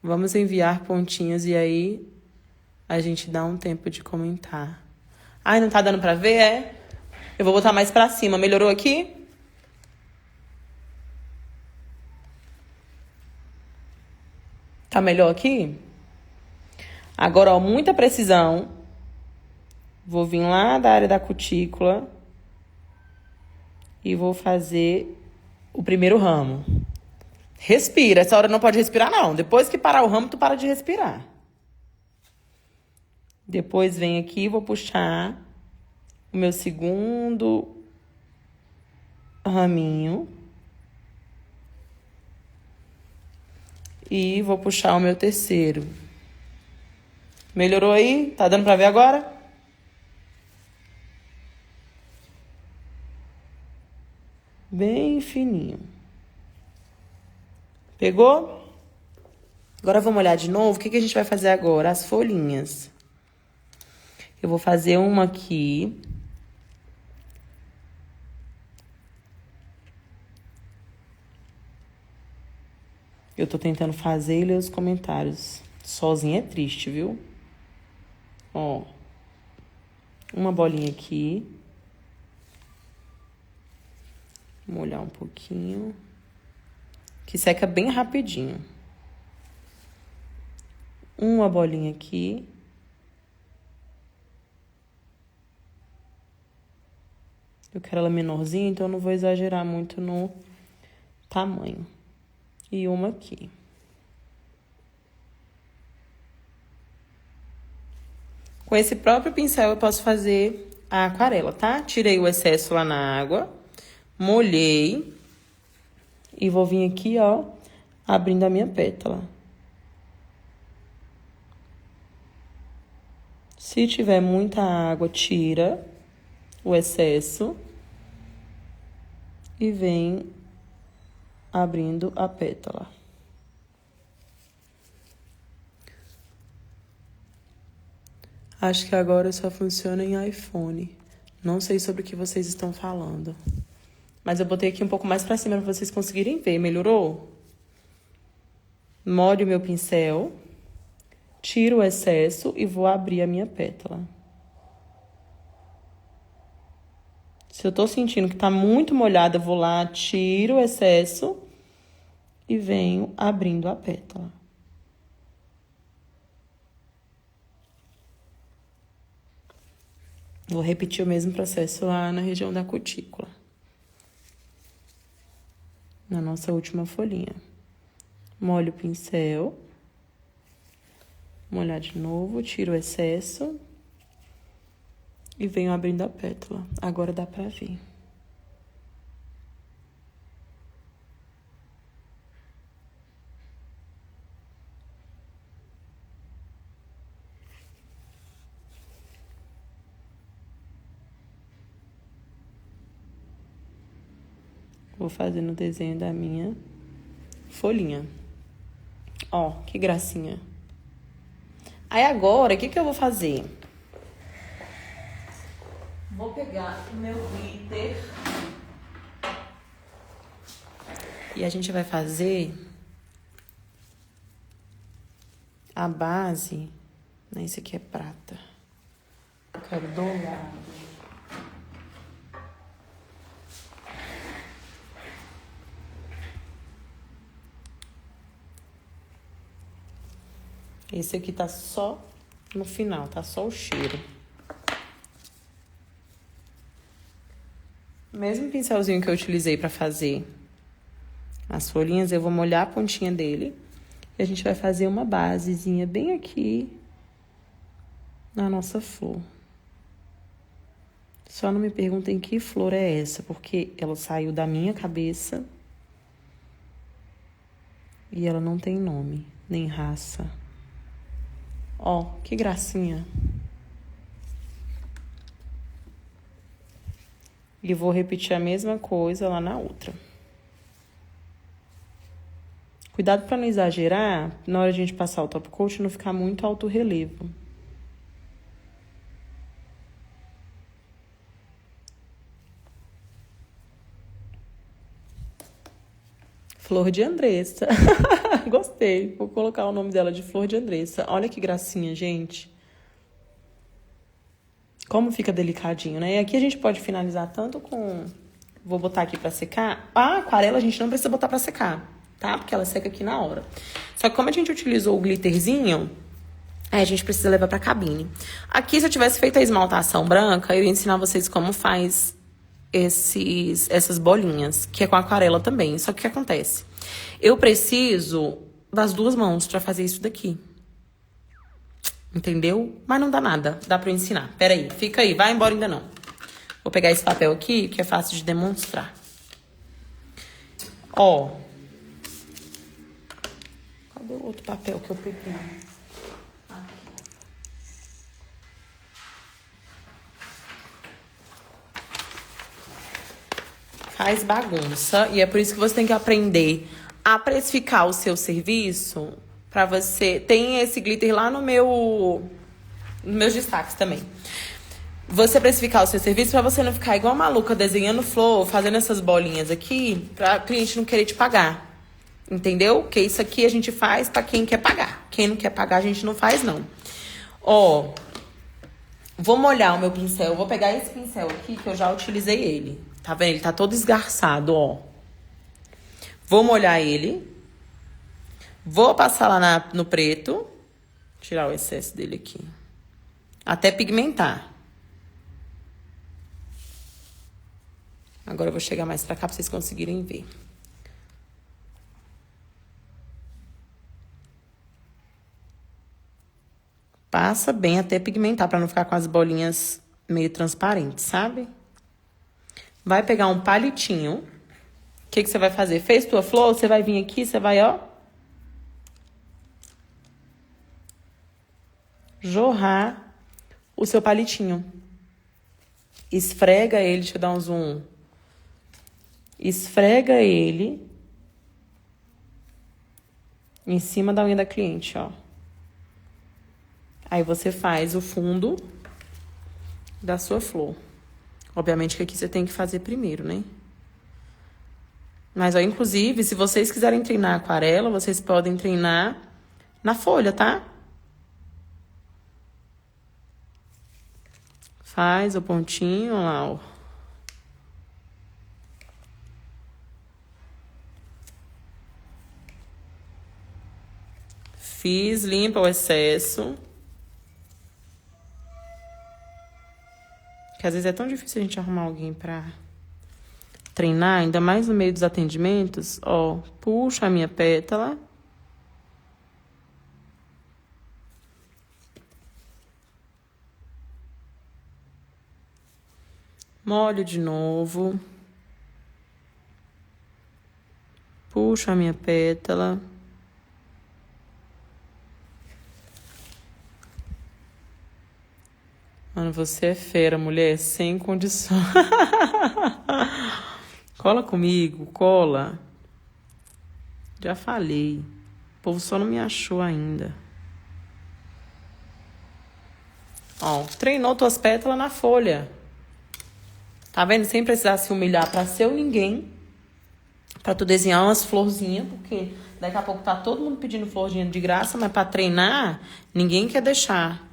S1: vamos enviar pontinhos e aí a gente dá um tempo de comentar. Ai, não tá dando pra ver? É. Eu vou botar mais pra cima. Melhorou aqui? Tá melhor aqui? Agora, ó, muita precisão. Vou vir lá da área da cutícula. E vou fazer o primeiro ramo. Respira. Essa hora não pode respirar, não. Depois que parar o ramo, tu para de respirar. Depois vem aqui e vou puxar o meu segundo raminho. E vou puxar o meu terceiro. Melhorou aí? Tá dando pra ver agora? Bem fininho. Pegou? Agora vamos olhar de novo. O que a gente vai fazer agora? As folhinhas. Eu vou fazer uma aqui. Eu tô tentando fazer e ler os comentários. Sozinha é triste, viu? Ó. Uma bolinha aqui. Molhar um pouquinho. Que seca bem rapidinho. Uma bolinha aqui. Eu quero ela menorzinha, então eu não vou exagerar muito no tamanho. E uma aqui. Com esse próprio pincel eu posso fazer a aquarela, tá? Tirei o excesso lá na água. Molhei. E vou vir aqui, ó, abrindo a minha pétala. Se tiver muita água, tira o excesso. E vem abrindo a pétala. Acho que agora só funciona em iPhone. Não sei sobre o que vocês estão falando. Mas eu botei aqui um pouco mais pra cima pra vocês conseguirem ver. Melhorou? Molho o meu pincel. Tiro o excesso e vou abrir a minha pétala. Se eu tô sentindo que tá muito molhada, eu vou lá, tiro o excesso e venho abrindo a pétala. Vou repetir o mesmo processo lá na região da cutícula. Na nossa última folhinha. Molho o pincel. Molhar de novo, tiro o excesso. E venho abrindo a pétala. Agora dá pra ver. Vou fazendo o desenho da minha folhinha. Ó, que gracinha. Aí agora, o que eu vou fazer? Vou pegar o meu glitter. E a gente vai fazer a base. Né? Esse aqui é prata. Eu quero dourado. Esse aqui tá só no final, tá só o cheiro. Mesmo pincelzinho que eu utilizei pra fazer as folhinhas, eu vou molhar a pontinha dele. E a gente vai fazer uma basezinha bem aqui na nossa flor. Só não me perguntem que flor é essa, porque ela saiu da minha cabeça. E ela não tem nome, nem raça. Ó, que gracinha. E vou repetir a mesma coisa lá na outra. Cuidado para não exagerar, na hora de a gente passar o top coat, não ficar muito alto relevo. Flor de Andressa. Gostei. Vou colocar o nome dela de Flor de Andressa. Olha que gracinha, gente. Como fica delicadinho, né? E aqui a gente pode finalizar tanto com... Vou botar aqui pra secar. A aquarela a gente não precisa botar pra secar, tá? Porque ela seca aqui na hora. Só que como a gente utilizou o glitterzinho, aí a gente precisa levar pra cabine. Aqui, se eu tivesse feito a esmaltação branca, eu ia ensinar vocês como faz essas bolinhas, que é com aquarela também. Só que o que acontece? Eu preciso das 2 mãos pra fazer isso daqui. Entendeu? Mas não dá nada. Dá pra eu ensinar. Pera aí. Fica aí. Vai embora ainda não. Vou pegar esse papel aqui, que é fácil de demonstrar. Ó. Cadê o outro papel que eu peguei? Faz bagunça. E é por isso que você tem que aprender a precificar o seu serviço. Pra você... Tem esse glitter lá nos meus destaques também. Você precificar o seu serviço pra você não ficar igual maluca desenhando flor, fazendo essas bolinhas aqui, pra cliente não querer te pagar. Entendeu? Porque isso aqui a gente faz pra quem quer pagar. Quem não quer pagar, a gente não faz, não. Ó, vou molhar o meu pincel. Vou pegar esse pincel aqui, que eu já utilizei ele. Tá vendo? Ele tá todo esgarçado, ó. Vou molhar ele. Vou passar lá no preto. Tirar o excesso dele aqui. Até pigmentar. Agora eu vou chegar mais pra cá pra vocês conseguirem ver. Passa bem até pigmentar, pra não ficar com as bolinhas meio transparentes, sabe? Vai pegar um palitinho. O que você vai fazer? Fez tua flor, você vai vir aqui, você vai, ó. Jorrar o seu palitinho. Esfrega ele, deixa eu dar um zoom. Esfrega ele em cima da unha da cliente, ó. Aí você faz o fundo da sua flor. Obviamente que aqui você tem que fazer primeiro, né? Mas, ó, inclusive, se vocês quiserem treinar aquarela, vocês podem treinar na folha, tá? Faz o pontinho lá, ó. Fiz, limpa o excesso. Que às vezes é tão difícil a gente arrumar alguém pra treinar, ainda mais no meio dos atendimentos. Ó, puxo a minha pétala. Molho de novo. Puxo a minha pétala. Mano, você é fera, mulher, sem condição. Cola comigo, cola. Já falei. O povo só não me achou ainda. Ó, treinou tuas pétalas na folha. Tá vendo? Sem precisar se humilhar pra ser ou ninguém. Pra tu desenhar umas florzinhas, porque daqui a pouco tá todo mundo pedindo florzinha de graça, mas pra treinar, ninguém quer deixar.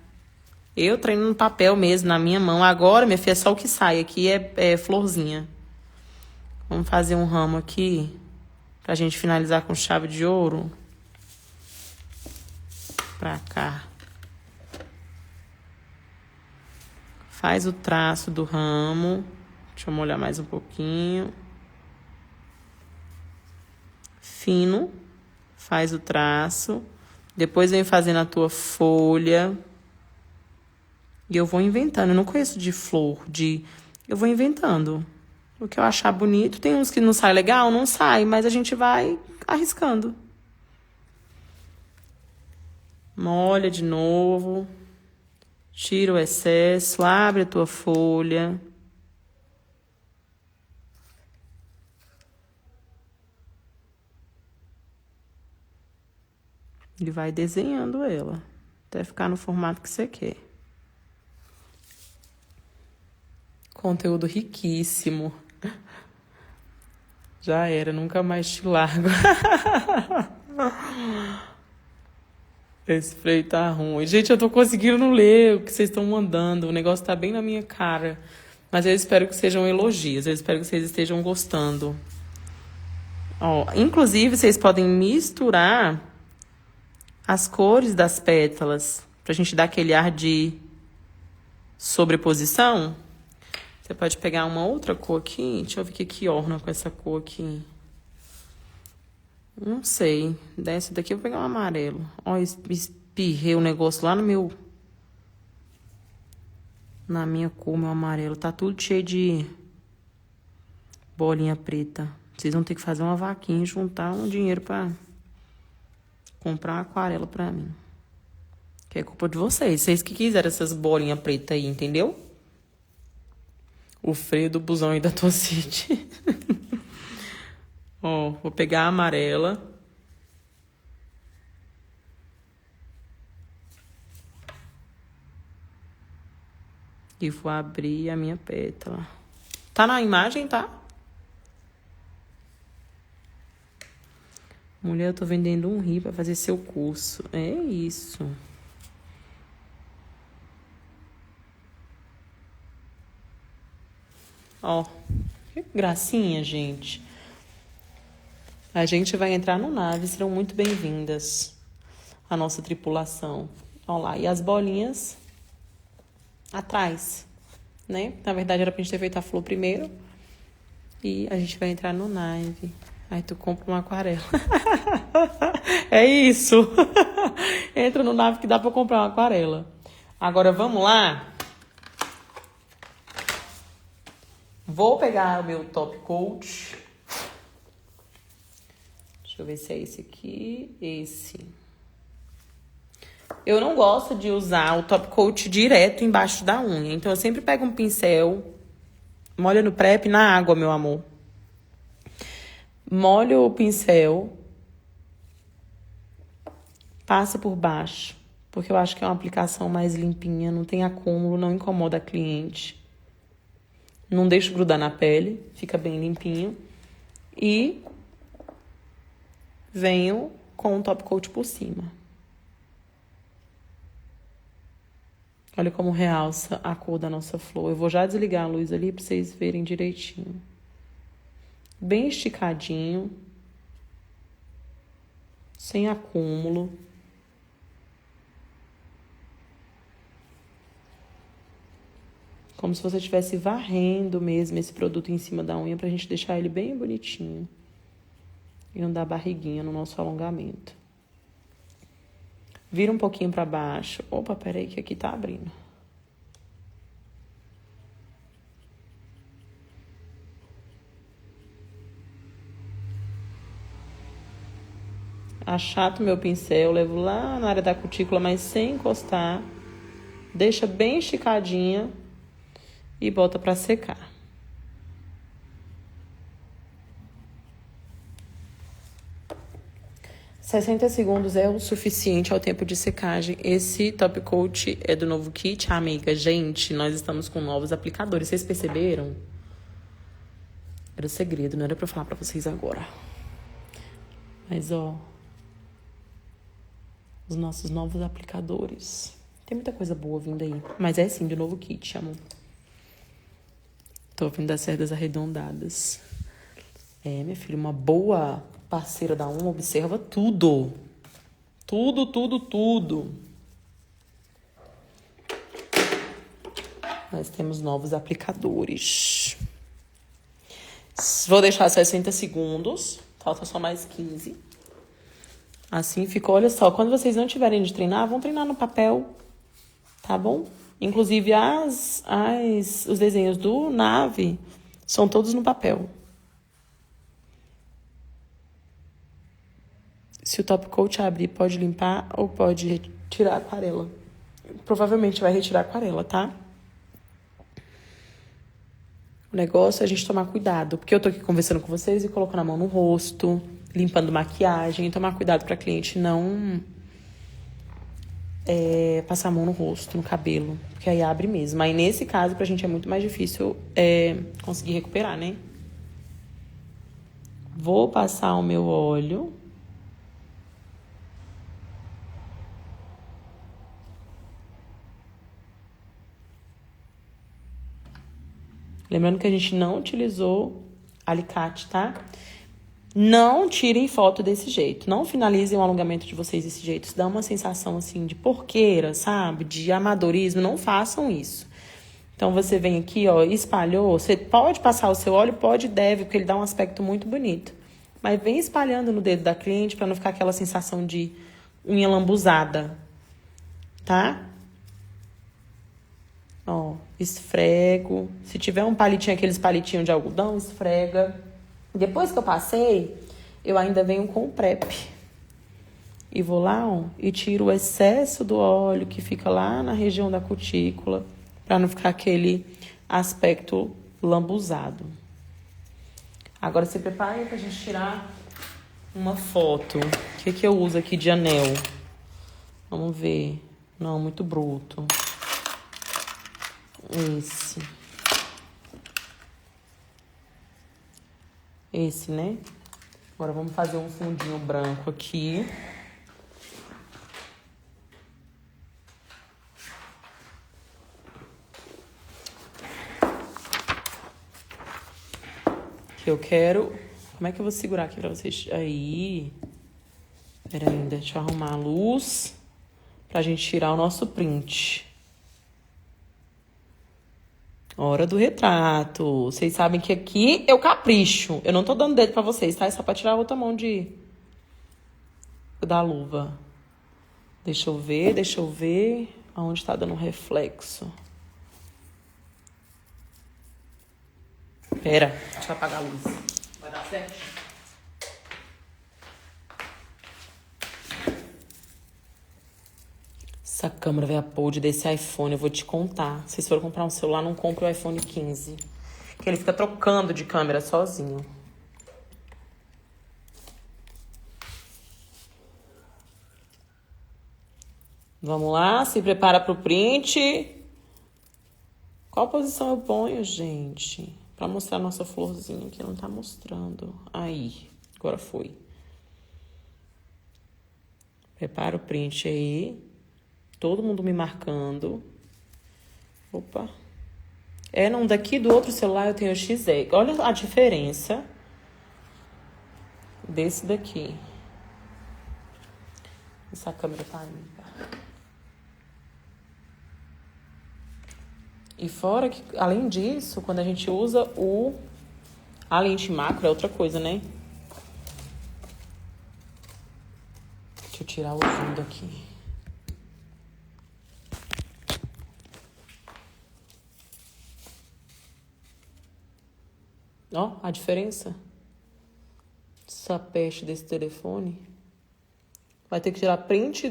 S1: Eu treino no papel mesmo, na minha mão. Agora, minha filha, só o que sai aqui é florzinha. Vamos fazer um ramo aqui, pra gente finalizar com chave de ouro. Pra cá. Faz o traço do ramo. Deixa eu molhar mais um pouquinho. Fino. Faz o traço. Depois vem fazendo a tua folha. E eu vou inventando. Eu não conheço de flor, eu vou inventando. O que eu achar bonito. Tem uns que não sai legal, não sai. Mas a gente vai arriscando. Molha de novo. Tira o excesso. Abre a tua folha. E vai desenhando ela. Até ficar no formato que você quer. Conteúdo riquíssimo. Já era, nunca mais te largo. Esse freio tá ruim. Gente, eu tô conseguindo ler o que vocês estão mandando. O negócio tá bem na minha cara. Mas eu espero que sejam elogios. Eu espero que vocês estejam gostando. Ó, inclusive, vocês podem misturar as cores das pétalas pra gente dar aquele ar de sobreposição. Você pode pegar uma outra cor aqui. Deixa eu ver o que orna com essa cor aqui. Não sei. Dessa daqui eu vou pegar um amarelo. Ó, espirrei o negócio lá no meu... Na minha cor, meu amarelo. Tá tudo cheio de bolinha preta. Vocês vão ter que fazer uma vaquinha e juntar um dinheiro pra comprar uma aquarela pra mim. Que é culpa de vocês. Vocês que quiseram essas bolinhas pretas aí, entendeu? O freio do busão aí da Tocite. Ó, vou pegar a amarela. E vou abrir a minha pétala. Tá na imagem, tá? Mulher, eu tô vendendo um rio pra fazer seu curso. É isso. Ó, que gracinha, gente. A gente vai entrar no nave, serão muito bem-vindas. A nossa tripulação. Ó lá, e as bolinhas atrás, né? Na verdade, era pra gente ter feito a flor primeiro. E a gente vai entrar no nave. Aí tu compra uma aquarela. É isso. Entra no nave que dá pra comprar uma aquarela. Agora, vamos lá? Vou pegar o meu top coat. Deixa eu ver se é esse aqui. Esse. Eu não gosto de usar o top coat direto embaixo da unha. Então, eu sempre pego um pincel, molho no prep na água, meu amor. Molho o pincel, passa por baixo, porque eu acho que é uma aplicação mais limpinha, não tem acúmulo, não incomoda a cliente. Não deixo grudar na pele, fica bem limpinho. E venho com o top coat por cima. Olha como realça a cor da nossa flor. Eu vou já desligar a luz ali para vocês verem direitinho. Bem esticadinho. Sem acúmulo. Como se você estivesse varrendo mesmo esse produto em cima da unha pra gente deixar ele bem bonitinho. E não dar barriguinha no nosso alongamento. Vira um pouquinho pra baixo. Opa, peraí que aqui tá abrindo. Achato meu pincel, levo lá na área da cutícula, mas sem encostar. Deixa bem esticadinha e bota pra secar. $60 segundos é o suficiente ao tempo de secagem. Esse top coat é do novo kit, amiga. Gente, nós estamos com novos aplicadores. Vocês perceberam? Era o segredo, não era pra eu falar pra vocês agora. Mas, ó, os nossos novos aplicadores. Tem muita coisa boa vindo aí. Mas é sim, de novo kit, amor. Tô vindo das cerdas arredondadas. É, minha filha, uma boa parceira da unha observa tudo. Tudo, tudo, tudo. Nós temos novos aplicadores. Vou deixar 60 segundos. Falta só mais 15. Assim ficou, olha só. Quando vocês não tiverem de treinar, vão treinar no papel. Tá bom? Inclusive, os desenhos do nave são todos no papel. Se o top coat abrir, pode limpar ou pode retirar a aquarela. Provavelmente vai retirar a aquarela, tá? O negócio é a gente tomar cuidado. Porque eu tô aqui conversando com vocês e colocando a mão no rosto, limpando maquiagem. E tomar cuidado pra cliente não passar a mão no rosto, no cabelo. Porque aí abre mesmo. Aí nesse caso, pra gente é muito mais difícil conseguir recuperar, né? Vou passar o meu óleo. Lembrando que a gente não utilizou alicate, tá? Não tirem foto desse jeito. Não finalizem o alongamento de vocês desse jeito. Isso dá uma sensação, assim, de porqueira, sabe? De amadorismo. Não façam isso. Então, você vem aqui, ó, espalhou. Você pode passar o seu óleo? Pode e deve, porque ele dá um aspecto muito bonito. Mas vem espalhando no dedo da cliente pra não ficar aquela sensação de unha lambuzada, tá? Ó, esfrego. Se tiver um palitinho, aqueles palitinhos de algodão, esfrega. Depois que eu passei, eu ainda venho com o prep. E vou lá, ó, e tiro o excesso do óleo que fica lá na região da cutícula, pra não ficar aquele aspecto lambuzado. Agora se prepare pra gente tirar uma foto. O que eu uso aqui de anel? Vamos ver. Não, muito bruto. Esse, né? Agora vamos fazer um fundinho branco aqui. Que eu quero... Como é que eu vou segurar aqui pra vocês? Aí. Pera aí, deixa eu arrumar a luz pra gente tirar o nosso print. Hora do retrato. Vocês sabem que aqui eu capricho. Eu não tô dando dedo pra vocês, tá? É só pra tirar a outra mão da luva. Deixa eu ver aonde tá dando reflexo. Pera, deixa eu apagar a luz. Vai dar certo? Essa câmera veio a pod desse iPhone, eu vou te contar. Se vocês forem comprar um celular, não compre o iPhone 15. Que ele fica trocando de câmera sozinho. Vamos lá, se prepara pro print. Qual posição eu ponho, gente? Pra mostrar nossa florzinha, que não tá mostrando. Aí, agora foi. Prepara o print aí. Todo mundo me marcando. Opa. Não, daqui do outro celular eu tenho o XE. Olha a diferença desse daqui. Essa câmera tá limpa. E fora que, além disso, quando a gente usa a lente macro, é outra coisa, né? Deixa eu tirar o zoom daqui. Ó, a diferença. Essa peste desse telefone. Vai ter que tirar print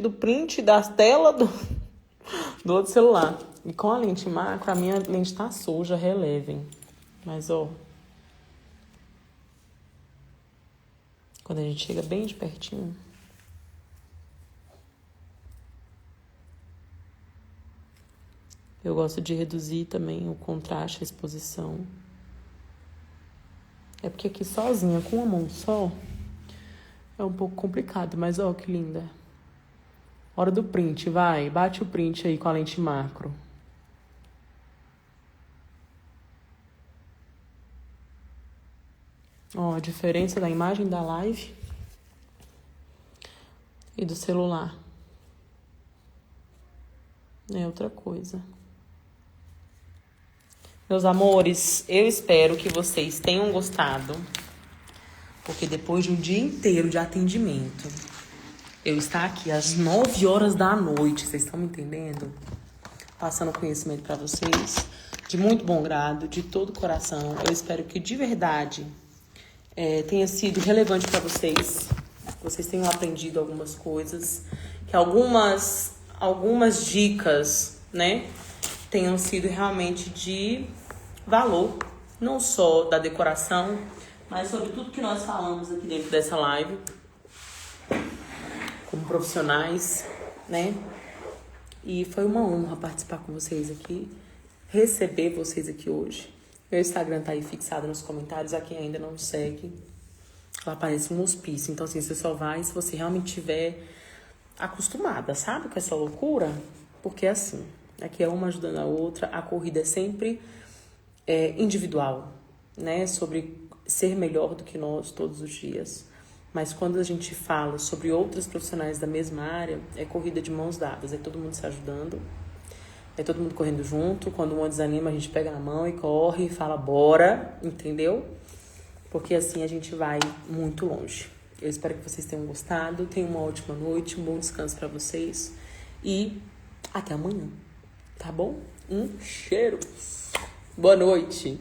S1: da tela do outro celular. E com a lente macro, a minha lente tá suja, relevem. Mas, ó. Quando a gente chega bem de pertinho. Eu gosto de reduzir também o contraste, a exposição. É porque aqui sozinha, com uma mão só, é um pouco complicado. Mas, ó, que linda. Hora do print, vai. Bate o print aí com a lente macro. Ó, a diferença da imagem da live e do celular. É outra coisa. Meus amores, eu espero que vocês tenham gostado. Porque depois de um dia inteiro de atendimento, eu estar aqui às 9 horas da noite, vocês estão me entendendo? Passando conhecimento para vocês, de muito bom grado, de todo o coração. Eu espero que de verdade tenha sido relevante para vocês. Vocês tenham aprendido algumas coisas, que algumas dicas, né, tenham sido realmente de valor, não só da decoração, mas sobre tudo que nós falamos aqui dentro dessa live, como profissionais, né? E foi uma honra participar com vocês aqui, receber vocês aqui hoje. Meu Instagram tá aí fixado nos comentários, a quem ainda não me segue. Lá aparece um hospício, então assim, você só vai se você realmente estiver acostumada, sabe, com essa loucura? Porque assim, aqui é uma ajudando a outra, a corrida é sempre individual, né? Sobre ser melhor do que nós todos os dias. Mas quando a gente fala sobre outros profissionais da mesma área, é corrida de mãos dadas, é todo mundo se ajudando, é todo mundo correndo junto. Quando um desanima, a gente pega na mão e corre e fala bora, entendeu? Porque assim a gente vai muito longe. Eu espero que vocês tenham gostado. Tenham uma ótima noite, um bom descanso para vocês e até amanhã, tá bom? Um cheiro. Boa noite.